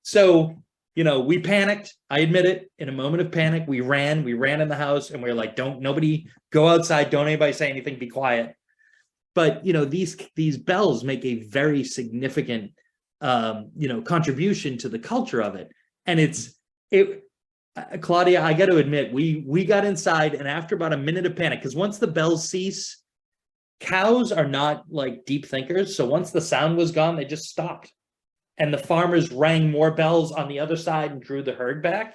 So, we panicked. I admit it. In a moment of panic, we ran in the house, and we were like, don't nobody go outside. Don't anybody say anything. Be quiet. But, these bells make a very significant, contribution to the culture of it. And Claudia, I got to admit, we got inside, and after about a minute of panic, because once the bells cease, cows are not like deep thinkers. So once the sound was gone, they just stopped. And the farmers rang more bells on the other side and drew the herd back.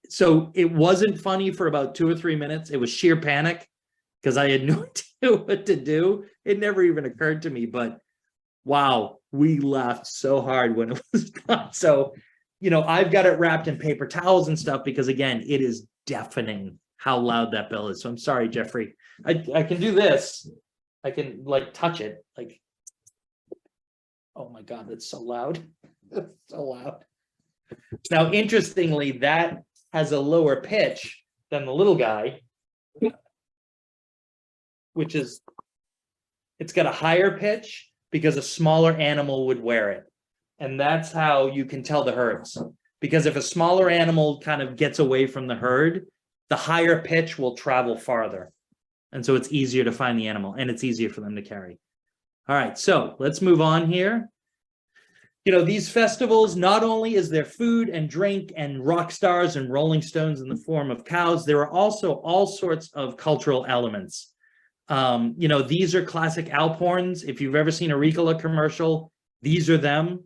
So it wasn't funny for about 2 or 3 minutes. It was sheer panic because I had no idea what to do. It never even occurred to me. But Wow, we laughed so hard when it was done. So, I've got it wrapped in paper towels and stuff because, again, it is deafening how loud that bell is. So I'm sorry, Jeffrey. I can do this. I can touch it. Oh my God, that's so loud. That's so loud. Now, interestingly, that has a lower pitch than the little guy, which is, it's got a higher pitch because a smaller animal would wear it. And that's how you can tell the herds. Because if a smaller animal kind of gets away from the herd, the higher pitch will travel farther. And so it's easier to find the animal and it's easier for them to carry. All right, so let's move on here. These festivals, not only is there food and drink and rock stars and rolling stones in the form of cows, there are also all sorts of cultural elements. These are classic Alp horns. If you've ever seen a Ricola commercial, these are them.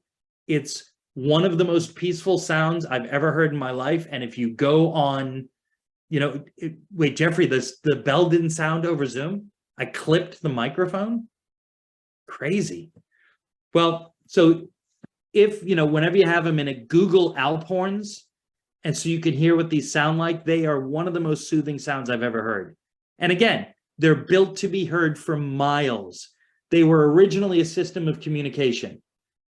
It's one of the most peaceful sounds I've ever heard in my life. And if you go on, wait, Jeffrey, the bell didn't sound over Zoom. I clipped the microphone. Crazy. Well, so if, whenever you have them in a Google Alp horns, and so you can hear what these sound like, they are one of the most soothing sounds I've ever heard. And again, they're built to be heard for miles. They were originally a system of communication.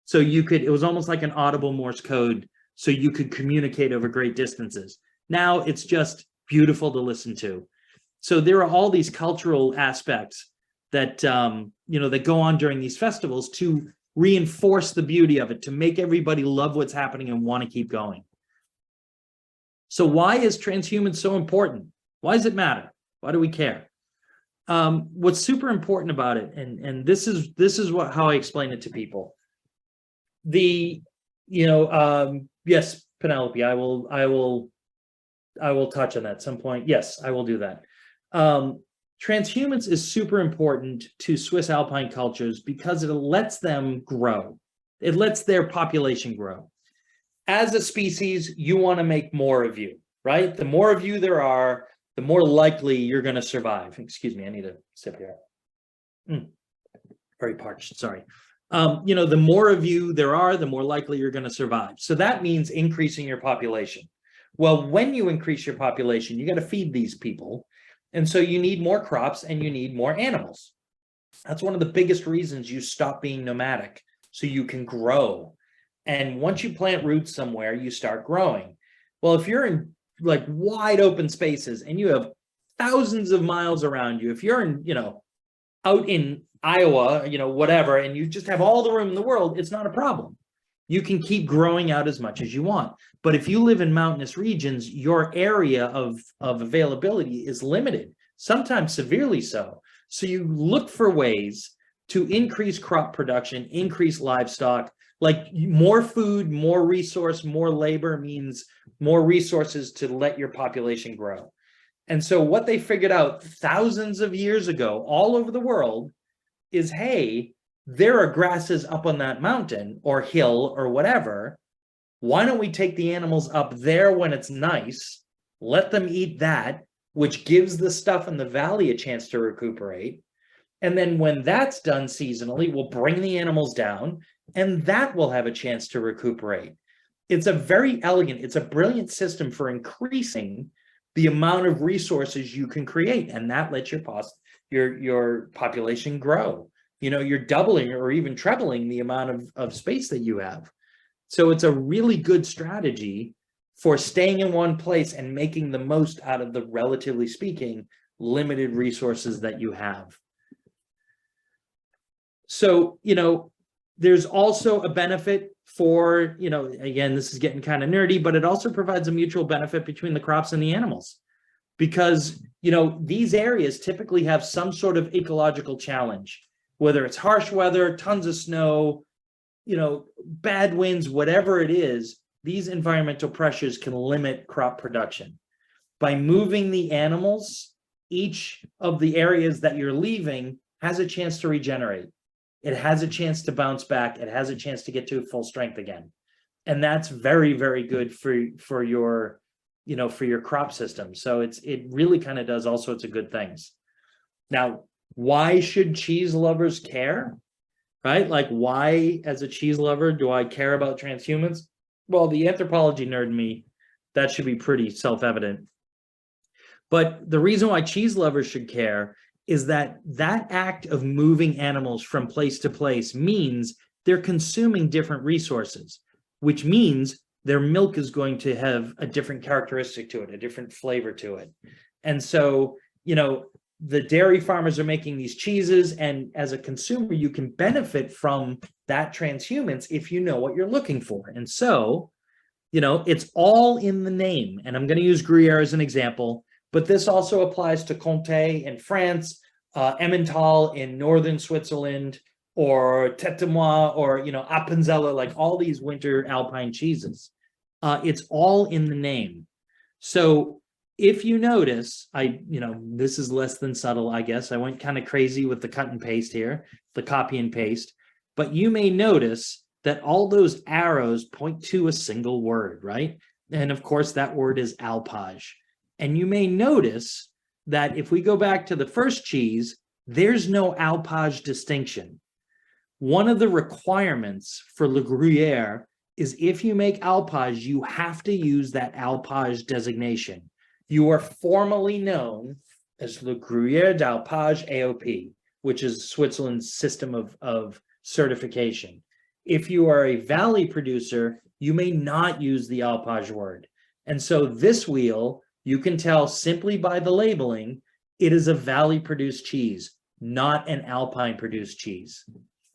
So it was almost like an audible Morse code, so you could communicate over great distances. Now it's just beautiful to listen to. So there are all these cultural aspects that, that go on during these festivals to reinforce the beauty of it, to make everybody love what's happening and want to keep going. So why is transhumance so important? Why does it matter? Why do we care? What's super important about it, and this is how I explain it to people. Yes, Penelope, I will touch on that at some point. Yes, I will do that. Transhumance is super important to Swiss alpine cultures because it lets them grow. It lets their population grow. As a species, you want to make more of you, right? The more of you there are, the more likely you're going to survive. Excuse me, I need a sip here. Very parched, sorry. The more of you there are, the more likely you're going to survive. So that means increasing your population. Well, when you increase your population, you got to feed these people. And so you need more crops and you need more animals. That's one of the biggest reasons you stop being nomadic, so you can grow. And once you plant roots somewhere, you start growing. Well, if you're in wide open spaces and you have thousands of miles around you, if you're in, out in Iowa, whatever, and you just have all the room in the world, it's not a problem. You can keep growing out as much as you want. But if you live in mountainous regions, your area of availability is limited, sometimes severely so. So you look for ways to increase crop production, increase livestock, more food, more resource, more labor means more resources to let your population grow. And so what they figured out thousands of years ago all over the world is, hey, there are grasses up on that mountain or hill or whatever. Why don't we take the animals up there when it's nice, let them eat that, which gives the stuff in the valley a chance to recuperate. And then when that's done seasonally, we'll bring the animals down and that will have a chance to recuperate. It's a very elegant, it's a brilliant system for increasing the amount of resources you can create. And that lets your population grow. You're doubling or even trebling the amount of space that you have. So it's a really good strategy for staying in one place and making the most out of the, relatively speaking, limited resources that you have. So, there's also a benefit for, again, this is getting kind of nerdy, but it also provides a mutual benefit between the crops and the animals. Because, these areas typically have some sort of ecological challenge, whether it's harsh weather, tons of snow, bad winds, whatever it is, these environmental pressures can limit crop production. By moving the animals, each of the areas that you're leaving has a chance to regenerate. It has a chance to bounce back. It has a chance to get to full strength again. And that's very, very good for your crop system. So it really kind of does all sorts of good things. Now, why should cheese lovers care? right? Like, why, as a cheese lover, do I care about transhumance? Well, the anthropology nerd in me, that should be pretty self-evident. But the reason why cheese lovers should care is that that act of moving animals from place to place means they're consuming different resources, which means their milk is going to have a different characteristic to it, a different flavor to it. And so, you know, the dairy farmers are making these cheeses, and as a consumer, you can benefit from that transhumance if you know what you're looking for. And so, you know, it's all in the name. And I'm going to use Gruyere as an example, but this also applies to Comté in France, Emmental in northern Switzerland, or Centamore, or, you know, Appenzeller, like all these winter alpine cheeses. It's all in the name. So if you notice, you know, this is less than subtle, I guess. I went kind of crazy with the cut and paste here, the copy and paste, but you may notice that all those arrows point to a single word, right? And of course, that word is alpage. And you may notice that if we go back to the first cheese, there's no alpage distinction. One of the requirements for Le Gruyere is if you make alpage, you have to use that alpage designation. You are formally known as Le Gruyere d'Alpage AOP, which is Switzerland's system of certification. If you are a valley producer, you may not use the alpage word. And so this wheel, you can tell simply by the labeling, it is a valley produced cheese, not an alpine produced cheese.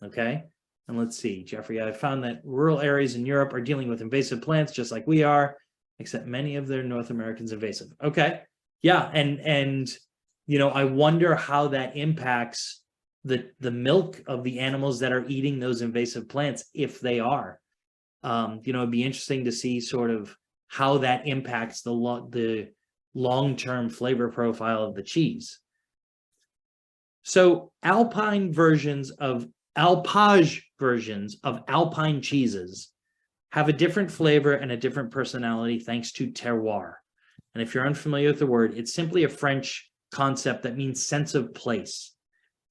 Okay. And let's see, Jeffrey, I found that rural areas in Europe are dealing with invasive plants just like we are, except many of their North Americans invasive. Okay. Yeah. And you know, I wonder how that impacts the milk of the animals that are eating those invasive plants, if they are. You know, it'd be interesting to see sort of how that impacts the long-term flavor profile of the cheese. So alpage versions of alpine cheeses have a different flavor and a different personality thanks to terroir. And if you're unfamiliar with the word, it's simply a French concept that means sense of place.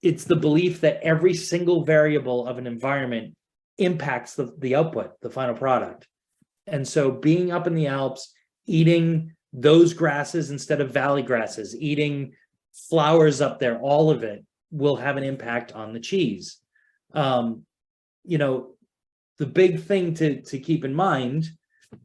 It's the belief that every single variable of an environment impacts the output, the final product. And so being up in the Alps, eating those grasses instead of valley grasses, eating flowers up there, all of it will have an impact on the cheese. You know, the big thing to keep in mind,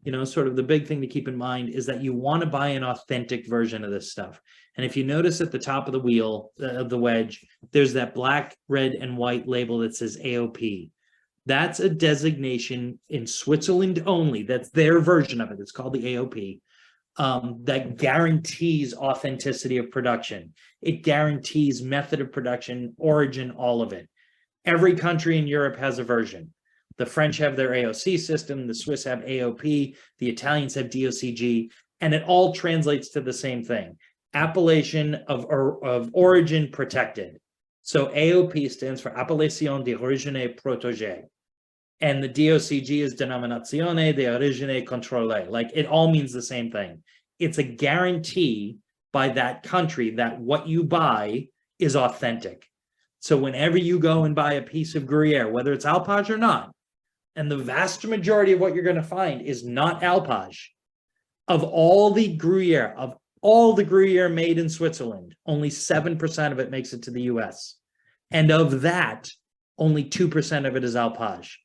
you know, sort of the big thing to keep in mind is that you want to buy an authentic version of this stuff. And if you notice at the top of the wheel, of the wedge, there's that black, red, and white label that says AOP. That's a designation in Switzerland only. That's their version of it. It's called the AOP. That guarantees authenticity of production. It guarantees method of production, origin, all of it. Every country in Europe has a version. The French have their AOC system, the Swiss have AOP, the Italians have DOCG, and it all translates to the same thing. Appellation of origin protected. So AOP stands for Appellation d'origine protégée. And the DOCG is Denominazione d'origine contrôlée. Like, it all means the same thing. It's a guarantee by that country that what you buy is authentic. So whenever you go and buy a piece of Gruyere, whether it's alpage or not, and the vast majority of what you're going to find is not alpage, of all the Gruyere made in Switzerland, only 7% of it makes it to the US. And of that, only 2% of it is alpage.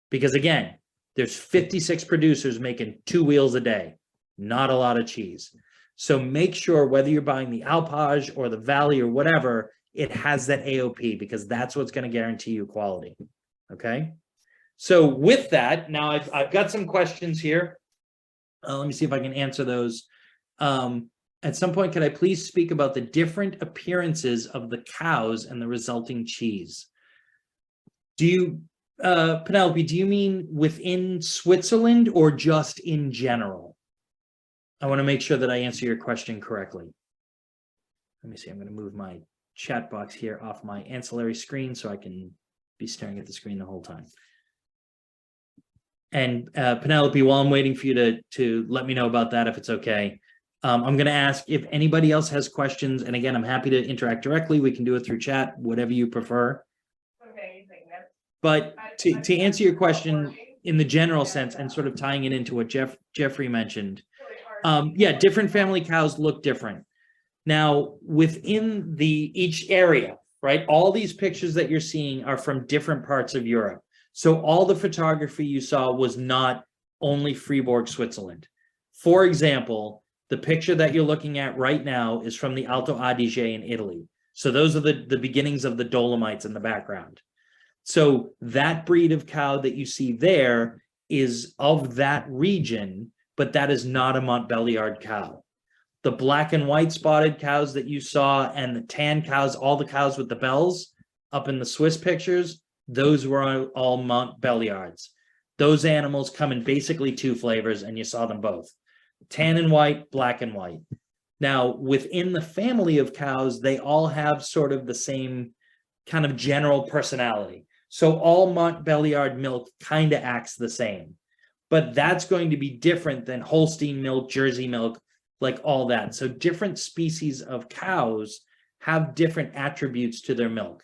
Because again, there's 56 producers making 2 wheels a day, not a lot of cheese. So make sure whether you're buying the alpage or the valley or whatever, it has that AOP, because that's what's going to guarantee you quality. Okay. So with that, now I've got some questions here. Let me see if I can answer those. At some point, could I please speak about the different appearances of the cows and the resulting cheese? Do you, Penelope, do you mean within Switzerland or just in general? I want to make sure that I answer your question correctly. Let me see, I'm going to move my chat box here off my ancillary screen so I can be staring at the screen the whole time. And Penelope, while I'm waiting for you to let me know about that, if it's okay, I'm going to ask if anybody else has questions. And again, I'm happy to interact directly. We can do it through chat, whatever you prefer. But to answer your question in the general sense and sort of tying it into what Jeffrey mentioned, yeah, different family cows look different. Now, within each area, right, all these pictures that you're seeing are from different parts of Europe. So all the photography you saw was not only Fribourg, Switzerland. For example, the picture that you're looking at right now is from the Alto Adige in Italy. So those are the beginnings of the Dolomites in the background. So that breed of cow that you see there is of that region, but that is not a Montbéliard cow. The black and white spotted cows that you saw and the tan cows, all the cows with the bells up in the Swiss pictures, those were all Montbéliards. Those animals come in basically two flavors, and you saw them both. Tan and white, black and white. Now, within the family of cows, they all have sort of the same kind of general personality. So all Montbéliard milk kind of acts the same. But that's going to be different than Holstein milk, Jersey milk, like all that. So different species of cows have different attributes to their milk.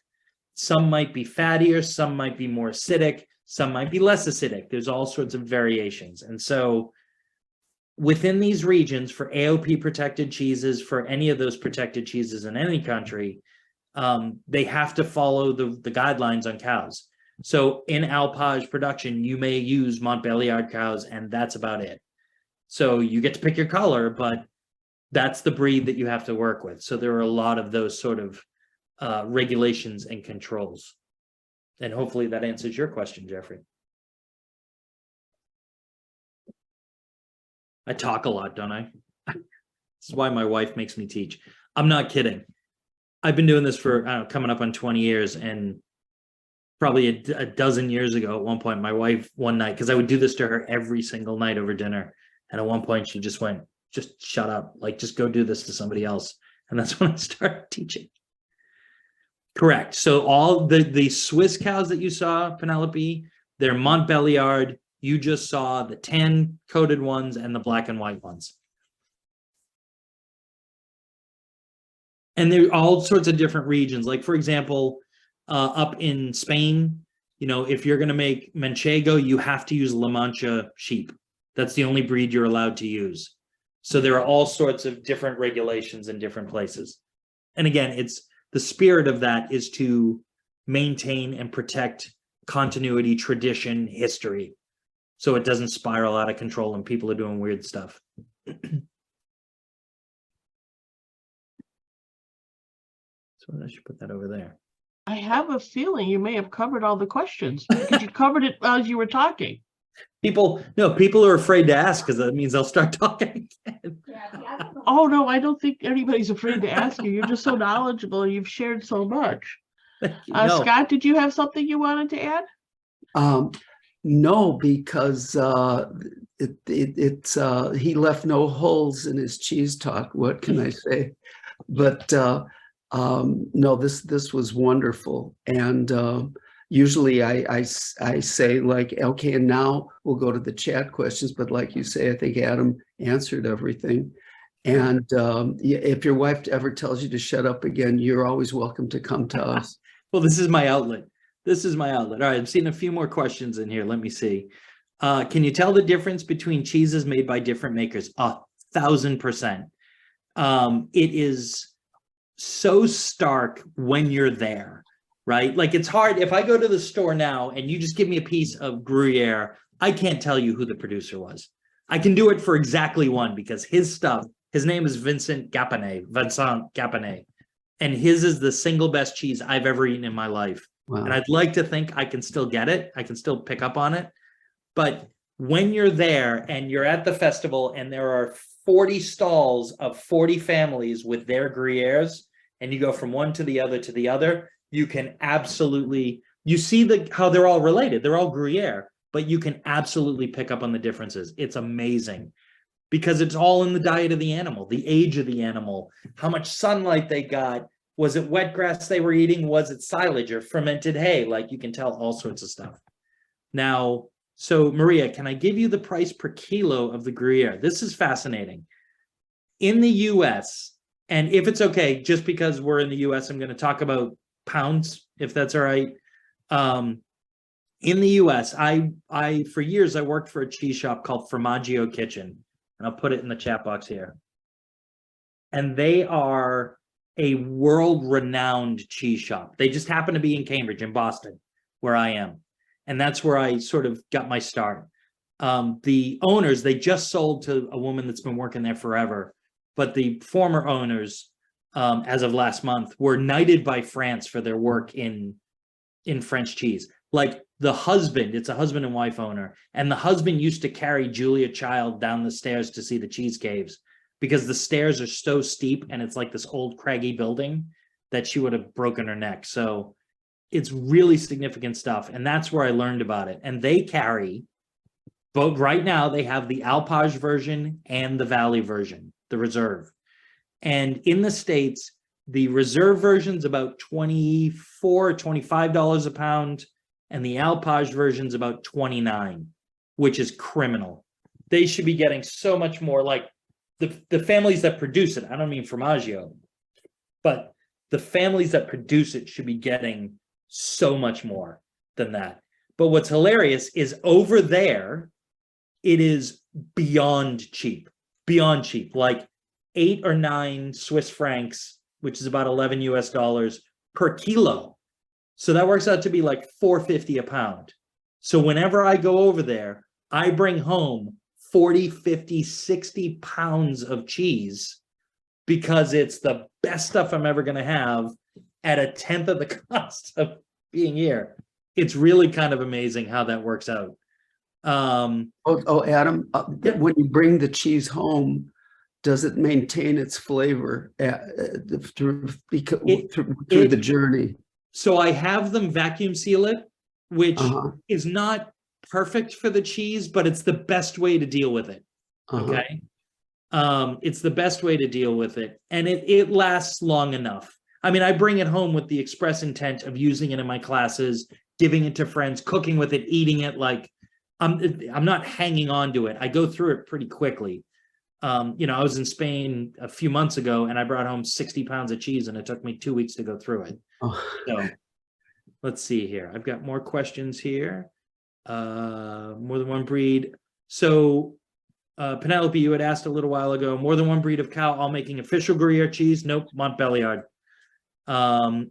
Some might be fattier, some might be more acidic, some might be less acidic. There's all sorts of variations. And so within these regions, for AOP protected cheeses, for any of those protected cheeses in any country, they have to follow the guidelines on cows. So in Alpage production, you may use Montbéliard cows, and that's about it. So you get to pick your color, but that's the breed that you have to work with. So there are a lot of those sort of regulations and controls. And hopefully that answers your question, Jeffrey. I talk a lot, don't I? This is why my wife makes me teach. I'm not kidding. I've been doing this for, I don't know, coming up on 20 years, and probably a dozen years ago at one point, my wife one night, because I would do this to her every single night over dinner. And at one point she just went, just shut up, like just go do this to somebody else. And that's when I started teaching. Correct. So all the Swiss cows that you saw, Penelope, they're Montbéliard. You just saw the tan coated ones and the black and white ones. And they're all sorts of different regions. Like, for example, up in Spain, you know, if you're going to make Manchego, you have to use La Mancha sheep. That's the only breed you're allowed to use. So there are all sorts of different regulations in different places. And again, it's the spirit of that is to maintain and protect continuity, tradition, history, so it doesn't spiral out of control and people are doing weird stuff. So I should put that over there. I have a feeling you may have covered all the questions because you covered it as you were talking. People are afraid to ask because that means they'll start talking again. Oh, no, I don't think anybody's afraid to ask you. You're just so knowledgeable. You've shared so much. No. Scott, did you have something you wanted to add? No, because he left no holes in his cheese talk. What can I say? But no, this was wonderful. And usually I say, like, okay, and now we'll go to the chat questions. But like you say, I think Adam answered everything. And if your wife ever tells you to shut up again, you're always welcome to come to us. Well, this is my outlet. This is my outlet. All right, I'm seeing a few more questions in here. Let me see. Can you tell the difference between cheeses made by different makers? 1,000%. It is so stark when you're there, right? Like, it's hard. If I go to the store now and you just give me a piece of Gruyere, I can't tell you who the producer was. I can do it for exactly one because his stuff, his name is Vincent Gappanet, and his is the single best cheese I've ever eaten in my life. Wow. And I'd like to think I can still get it. I can still pick up on it. But when you're there and you're at the festival and there are 40 stalls of 40 families with their Gruyères, and you go from one to the other, you can absolutely, you see how they're all related. They're all Gruyere, but you can absolutely pick up on the differences. It's amazing because it's all in the diet of the animal, the age of the animal, how much sunlight they got. Was it wet grass they were eating? Was it silage or fermented hay? Like, you can tell all sorts of stuff. Now, so Maria, can I give you the price per kilo of the Gruyere? This is fascinating. In the US, and if it's okay, just because we're in the US, I'm going to talk about pounds, if that's all right. In the US, I for years I worked for a cheese shop called Formaggio Kitchen, and I'll put it in the chat box here. And they are a world-renowned cheese shop. They just happen to be in Cambridge, in Boston, where I am. And that's where I sort of got my start. The owners, they just sold to a woman that's been working there forever. But the former owners, as of last month, were knighted by France for their work in French cheese. Like the husband, it's a husband and wife owner, and the husband used to carry Julia Child down the stairs to see the cheese caves because the stairs are so steep and it's like this old craggy building that she would have broken her neck. So it's really significant stuff. And that's where I learned about it. And they carry both. Right now, they have the Alpage version and the Valley version, the reserve. And in the States, the reserve version's about $24, $25 a pound, and the Alpage version's about $29, which is criminal. They should be getting so much more. Like the families that produce it, I don't mean Formaggio, but the families that produce it should be getting so much more than that. But what's hilarious is over there, it is beyond cheap, like 8 or 9 Swiss francs, which is about 11 US dollars per kilo. So that works out to be like $4.50 a pound. So whenever I go over there, I bring home 40, 50, 60 pounds of cheese because it's the best stuff I'm ever going to have at a tenth of the cost of being here. It's really kind of amazing how that works out. Adam, Yeah. when you bring the cheese home, does it maintain its flavor through the journey? So I have them vacuum seal it, which Uh-huh. is not perfect for the cheese, but it's the best way to deal with it. Uh-huh. Okay. It's the best way to deal with it. And it lasts long enough. I mean, I bring it home with the express intent of using it in my classes, giving it to friends, cooking with it, eating it. Like I'm not hanging on to it. I go through it pretty quickly. I was in Spain a few months ago and I brought home 60 pounds of cheese and it took me 2 weeks to go through it. Oh. So let's see here. I've got more questions here. More than one breed. So Penelope, you had asked a little while ago, more than one breed of cow, all making official Gruyere cheese? Nope, Montbéliard.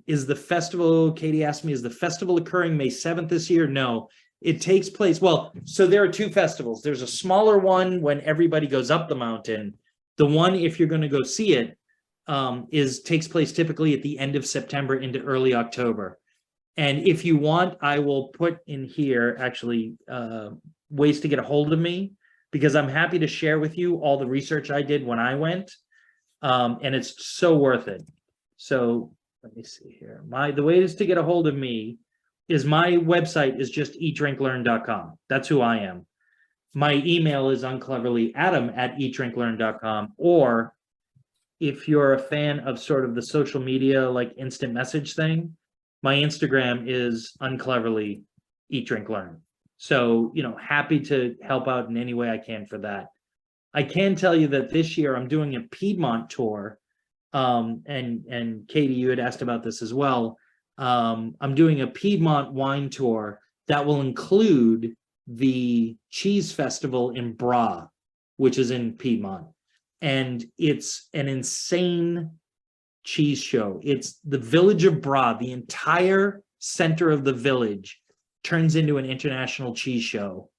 Is the festival, Katie asked me, is the festival occurring May 7th this year? No, it takes place. Well, so there are 2 festivals. There's a smaller one when everybody goes up the mountain. The one, if you're going to go see it, takes place typically at the end of September into early October. And if you want, I will put in here actually ways to get a hold of me, because I'm happy to share with you all the research I did when I went, and it's so worth it. So let me see here. The ways to get a hold of me is my website is just eatdrinklearn.com. That's who I am. My email is uncleverlyadam@eatdrinklearn.com, or if you're a fan of sort of the social media, like instant message thing, my Instagram is uncleverly eat, drink, learn. So, happy to help out in any way I can for that. I can tell you that this year I'm doing a Piedmont tour. And Katie, you had asked about this as well. I'm doing a Piedmont wine tour that will include the cheese festival in Bra, which is in Piedmont. And it's an insane cheese show. It's the village of Bra. The entire center of the village turns into an international cheese show.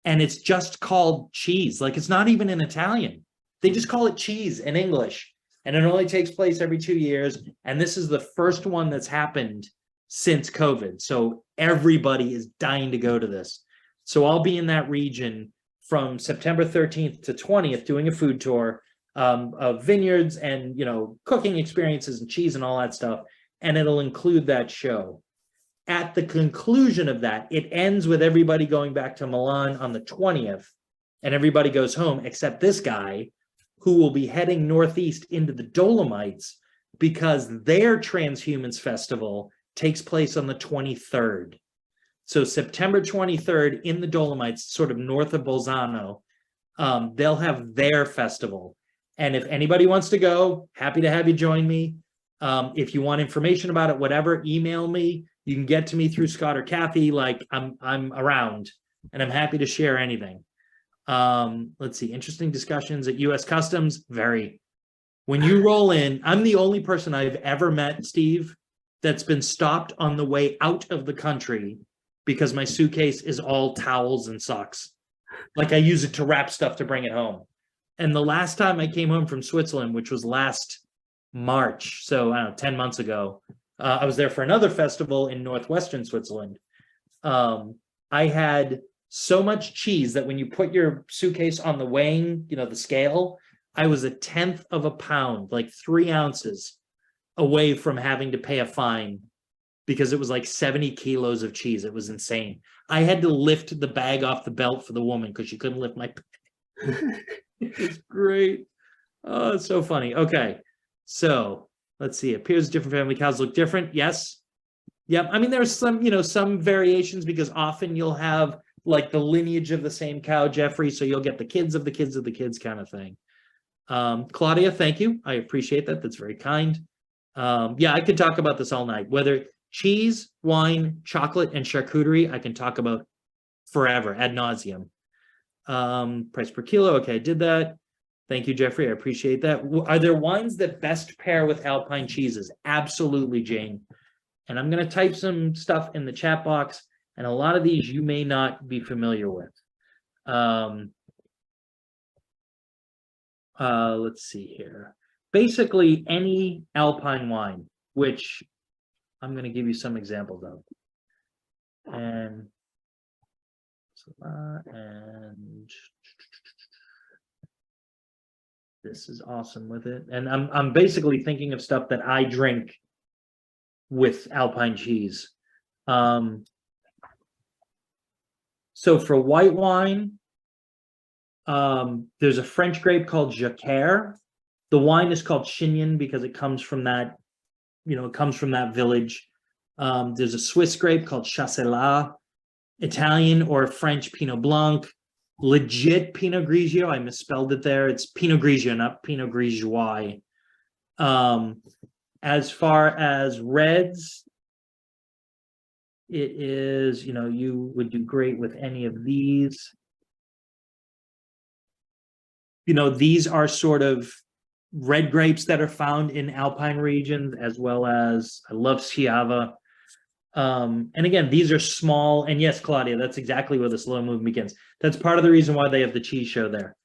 And it's just called cheese. Like, it's not even in Italian. They just call it cheese in English. And it only takes place every 2 years. And this is the first one that's happened since COVID. So everybody is dying to go to this. So I'll be in that region from September 13th to 20th doing a food tour of vineyards and, cooking experiences and cheese and all that stuff. And it'll include that show. At the conclusion of that, it ends with everybody going back to Milan on the 20th, and everybody goes home except this guy, who will be heading northeast into the Dolomites because their Transhumance festival takes place on the 23rd. So September 23rd in the Dolomites, sort of north of Bolzano, they'll have their festival. And if anybody wants to go, happy to have you join me. If you want information about it, whatever, email me. You can get to me through Scott or Kathy. Like I'm around and I'm happy to share anything. Let's see, interesting discussions at US Customs. Very. When you roll in, I'm the only person I've ever met, Steve, that's been stopped on the way out of the country because my suitcase is all towels and socks. Like I use it to wrap stuff to bring it home. And the last time I came home from Switzerland, which was last March, so I don't know, 10 months ago, I was there for another festival in northwestern Switzerland. I had so much cheese that when you put your suitcase on the weighing, the scale, I was 1/10 of a pound, like 3 ounces away from having to pay a fine because it was like 70 kilos of cheese. It was insane. I had to lift the bag off the belt for the woman because she couldn't lift my bag. It's great. Oh, it's so funny. Okay. So let's see. It appears different family cows look different. Yes. Yep. I mean, there's some variations because often you'll have like the lineage of the same cow, Jeffrey. So you'll get the kids of the kids of the kids kind of thing. Claudia, thank you. I appreciate that. That's very kind. Yeah, I could talk about this all night. Whether cheese, wine, chocolate, and charcuterie, I can talk about forever, ad nauseum. Price per kilo. Okay, I did that. Thank you, Jeffrey. I appreciate that. Are there wines that best pair with Alpine cheeses? Absolutely, Jane. And I'm going to type some stuff in the chat box, and a lot of these you may not be familiar with. Let's see here. Basically, any Alpine wine, which I'm going to give you some examples of. And this is awesome with it. And I'm basically thinking of stuff that I drink with Alpine cheese. So for white wine, there's a French grape called Jacquard. The wine is called Chignon because it comes from that, it comes from that village. There's a Swiss grape called Chasselas, Italian or French Pinot Blanc, legit Pinot Grigio. I misspelled it there. It's Pinot Grigio, not Pinot Grigois. As far as reds, it is, you would do great with any of these. These are sort of red grapes that are found in Alpine regions, as well as, I love Schiava. And again, these are small, and yes, Claudia, that's exactly where the slow move begins. That's part of the reason why they have the cheese show there.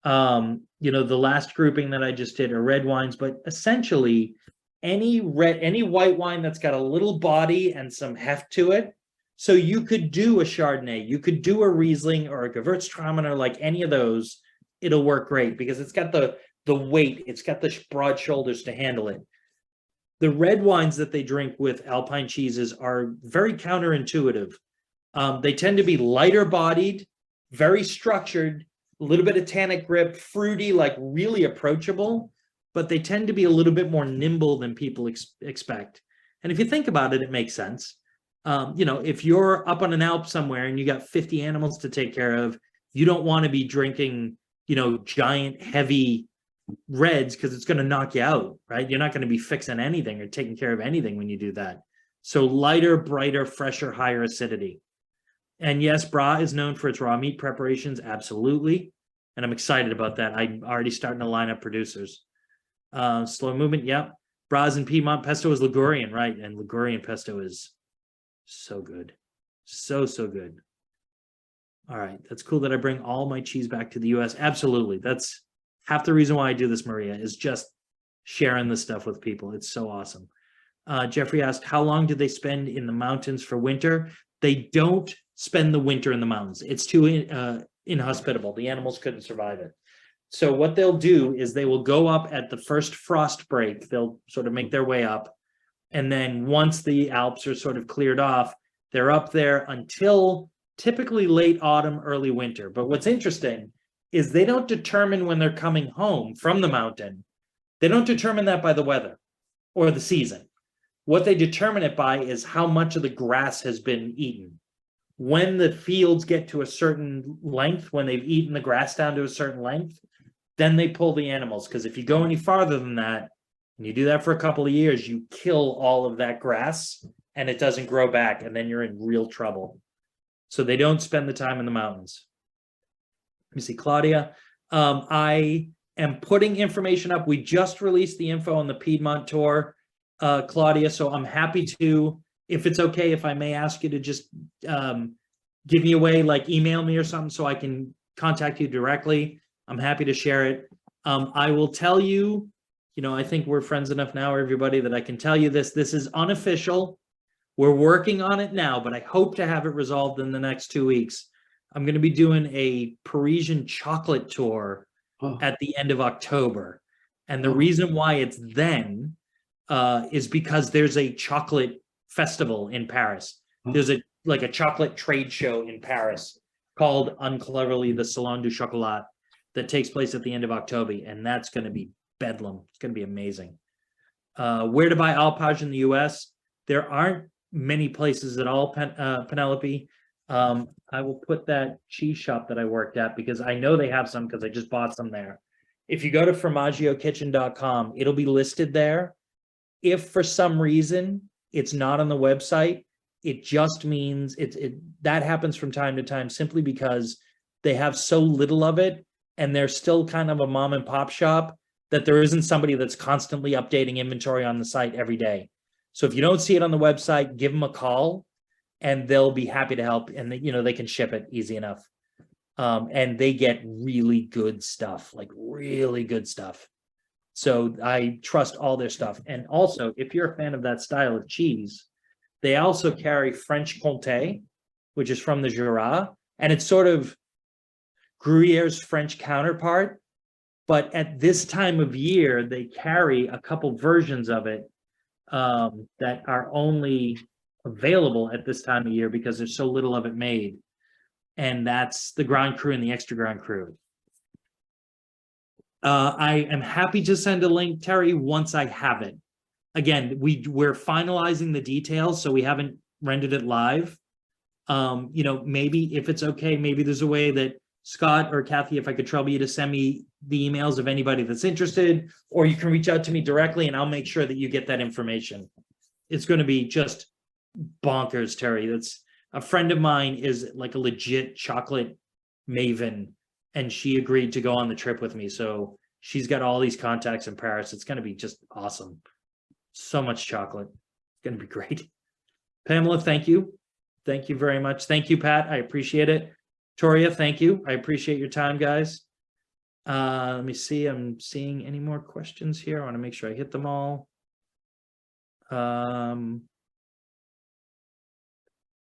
The last grouping that I just did are red wines, but essentially any white wine that's got a little body and some heft to it. So you could do a Chardonnay, you could do a Riesling or a Gewürztraminer, like any of those, it'll work great because it's got the weight, it's got the broad shoulders to handle it. The red wines that they drink with Alpine cheeses are very counterintuitive. They tend to be lighter bodied, very structured, a little bit of tannic grip, fruity, like really approachable, but they tend to be a little bit more nimble than people expect. And if you think about it, it makes sense. If you're up on an Alp somewhere and you got 50 animals to take care of, you don't want to be drinking, giant, heavy reds because it's going to knock you out, right? You're not going to be fixing anything or taking care of anything when you do that. So lighter, brighter, fresher, higher acidity. And yes, Bra is known for its raw meat preparations, absolutely. And I'm excited about that. I'm already starting to line up producers. Slow movement, yep. Bra's and Piedmont pesto is Ligurian, right? And Ligurian pesto is so good. So good. All right, that's cool that I bring all my cheese back to the US. Absolutely. That's half the reason why I do this, Maria, is just sharing this stuff with people. It's so awesome. Jeffrey asked, how long do they spend in the mountains for winter? They don't spend the winter in the mountains. It's too inhospitable. The animals couldn't survive it. So what they'll do is they will go up at the first frost break. They'll sort of make their way up. And then once the Alps are sort of cleared off, they're up there until typically late autumn, early winter. But what's interesting is they don't determine when they're coming home from the mountain. They don't determine that by the weather or the season. What they determine it by is how much of the grass has been eaten. When the fields get to a certain length, when they've eaten the grass down to a certain length, then they pull the animals. Because if you go any farther than that, and you do that for a couple of years, you kill all of that grass and it doesn't grow back, and then you're in real trouble. So they don't spend the time in the mountains. Let me see, Claudia. I am putting information up. We just released the info on the Piedmont tour, Claudia. So I'm happy to, if it's okay, if I may ask you to just give me away, like email me or something so I can contact you directly. I'm happy to share it. I will tell you, I think we're friends enough now, everybody, that I can tell you this. This is unofficial. We're working on it now, but I hope to have it resolved in the next 2 weeks. I'm going to be doing a Parisian chocolate tour at the end of October. And the reason why it's then is because there's a chocolate festival in Paris. There's a chocolate trade show in Paris called uncleverly the Salon du Chocolat that takes place at the end of October. And that's going to be bedlam. It's going to be amazing. Where to buy alpage in the US? There aren't many places at all, Penelope. I will put that cheese shop that I worked at because I know they have some because I just bought some there. If you go to formaggiokitchen.com, it'll be listed there. If for some reason it's not on the website, it just means that happens from time to time simply because they have so little of it and they're still kind of a mom and pop shop that there isn't somebody that's constantly updating inventory on the site every day. So if you don't see it on the website, give them a call and they'll be happy to help. And they can ship it easy enough. And they get really good stuff, like really good stuff. So I trust all their stuff. And also, if you're a fan of that style of cheese, they also carry French Comté, which is from the Jura, and it's sort of Gruyère's French counterpart. But at this time of year, they carry a couple versions of it that are only available at this time of year because there's so little of it made. And that's the Grand Cru and the Extra Grand Cru. I am happy to send a link, Terry, once I have it. Again, we're finalizing the details, so we haven't rendered it live. Maybe if it's okay, maybe there's a way that Scott or Kathy, if I could trouble you to send me the emails of anybody that's interested, or you can reach out to me directly and I'll make sure that you get that information. It's going to be just bonkers, Terry. That's a friend of mine is like a legit chocolate maven, and she agreed to go on the trip with me. So she's got all these contacts in Paris. It's going to be just awesome. So much chocolate. It's going to be great. Pamela, thank you. Thank you very much. Thank you, Pat. I appreciate it. Toria, thank you. I appreciate your time, guys. Let me see. I'm seeing any more questions here. I want to make sure I hit them all.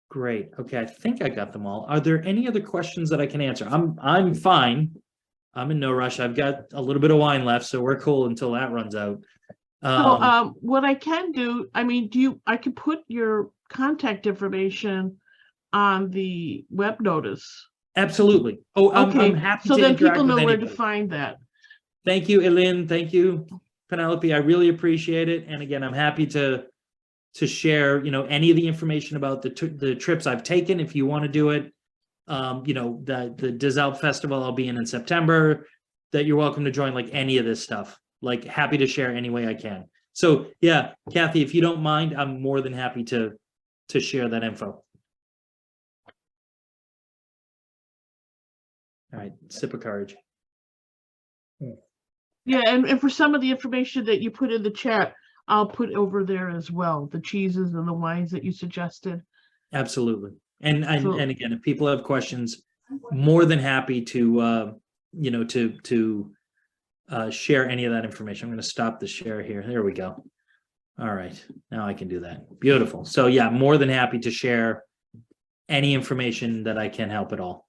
Great. Okay, I think I got them all. Are there any other questions that I can answer? I'm fine. I'm in no rush. I've got a little bit of wine left, so we're cool until that runs out. So what I can do, I can put your contact information on the web notice. Absolutely. Oh, Okay. I'm happy so to then interact people know with where anybody. to find that. Thank you, Eileen. Thank you, Penelope. I really appreciate it. And again, I'm happy to share, any of the information about the trips I've taken. If you want to do it, the Des Alpes Festival I'll be in September, that you're welcome to join, like any of this stuff. Like happy to share any way I can. So yeah, Kathy, if you don't mind, I'm more than happy to share that info. All right, sip of courage. Yeah, and for some of the information that you put in the chat, I'll put over there as well, the cheeses and the wines that you suggested. Absolutely. And again, if people have questions, more than happy to share any of that information. I'm going to stop the share here. There we go. All right, now I can do that. Beautiful. So yeah, more than happy to share any information that I can help at all.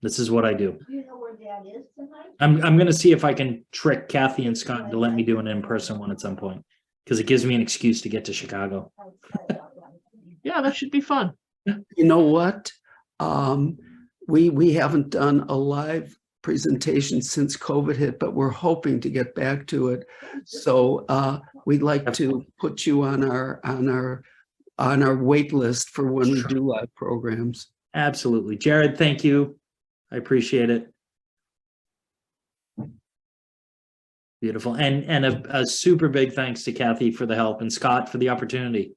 This is what I do. Do you know where Dad is tonight? I'm going to see if I can trick Kathy and Scott to let me do an in-person one at some point, because it gives me an excuse to get to Chicago. Yeah, that should be fun. You know what? We haven't done a live presentation since COVID hit, but we're hoping to get back to it. So we'd like to put you on our wait list for when we do live programs. Absolutely. Jared, thank you. I appreciate it. Beautiful. And a super big thanks to Kathy for the help and Scott for the opportunity.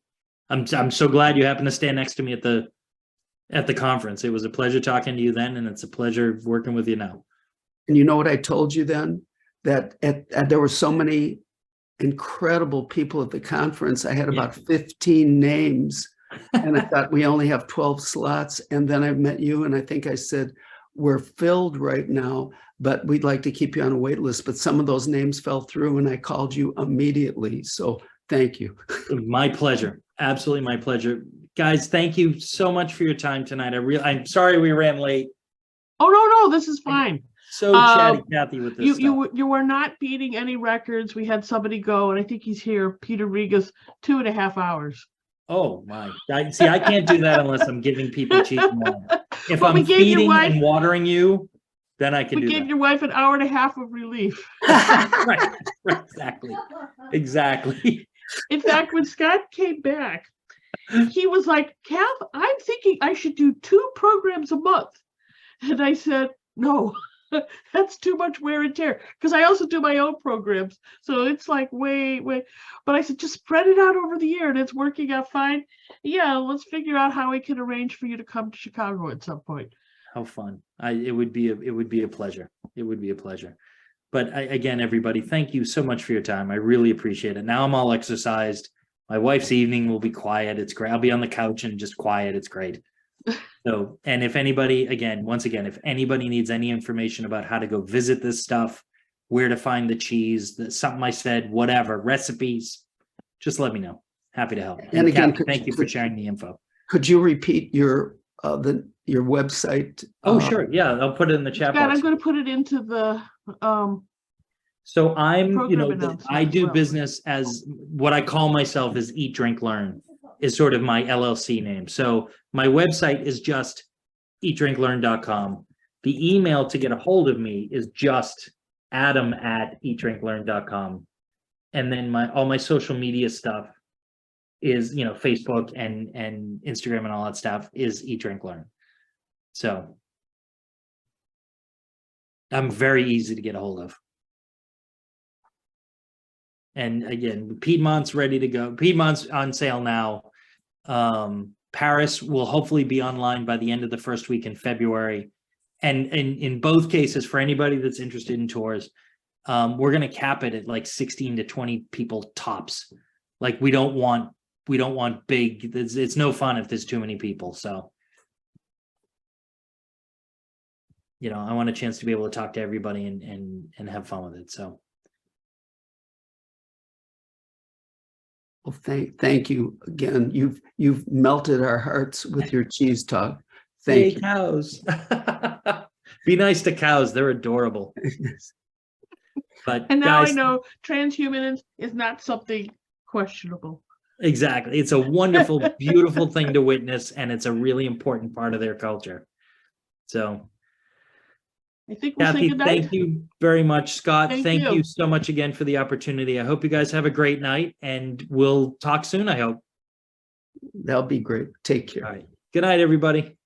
I'm so glad you happened to stand next to me at the conference. It was a pleasure talking to you then, and it's a pleasure working with you now. And you know what I told you then? That there were so many incredible people at the conference. I had about 15 names, and I thought we only have 12 slots. And then I met you, and I think I said, we're filled right now, but we'd like to keep you on a wait list. But some of those names fell through, and I called you immediately. So thank you. My pleasure. Absolutely my pleasure. Guys, thank you so much for your time tonight. I'm sorry we ran late. Oh, no, this is fine. So chatty Cathy with this stuff. You were not beating any records. We had somebody go, and I think he's here, Peter Rigas, 2.5 hours. Oh my. I can't do that unless I'm giving people cheese and wine. If I'm gave your feeding wife- and watering you, then I can We do gave that. your wife an hour and a half of relief. Right, exactly. In fact, when Scott came back, he was like, Kath, I'm thinking I should do 2 programs a month. And I said, no, that's too much wear and tear. Because I also do my own programs. So it's like way. But I said, just spread it out over the year, and it's working out fine. Yeah, let's figure out how we can arrange for you to come to Chicago at some point. How fun. It would be a pleasure. It would be a pleasure. But again, everybody, thank you so much for your time. I really appreciate it. Now I'm all exercised. My wife's evening will be quiet. It's great. I'll be on the couch and just quiet. It's great. So, and if anybody, once again, if anybody needs any information about how to go visit this stuff, where to find the cheese, something I said, whatever, recipes, just let me know. Happy to help. And again, Kathy, thank you for sharing the info. Could you repeat your website? Oh, sure. Yeah, I'll put it in the chat Scott, box. I'm going to put it into the So I'm, program announcement I as do well. business as what I call myself is Eat, Drink, Learn is sort of my LLC name. So my website is just eatdrinklearn.com. The email to get a hold of me is just adam@eatdrinklearn.com. And then all my social media stuff is, Facebook and Instagram and all that stuff is Eat, Drink, Learn. So I'm very easy to get a hold of. And again, Piedmont's ready to go. Piedmont's on sale now. Paris will hopefully be online by the end of the first week in February. And in both cases, for anybody that's interested in tours, we're going to cap it at like 16 to 20 people tops. Like we don't want big. It's no fun if there's too many people. So, I want a chance to be able to talk to everybody and have fun with it. So. Well, thank you again. You've melted our hearts with your cheese talk. Thank you. Cows. Be nice to cows. They're adorable. But And now guys, I know transhumance is not something questionable. exactly. It's a wonderful, beautiful thing to witness, and it's a really important part of their culture. So, I think we'll say Kathy, goodnight. thank you very much. Scott, Thank thank you. you so much again for the opportunity. I hope you guys have a great night, and we'll talk soon, I hope. That'll be great. Take care. All right. Good night, everybody.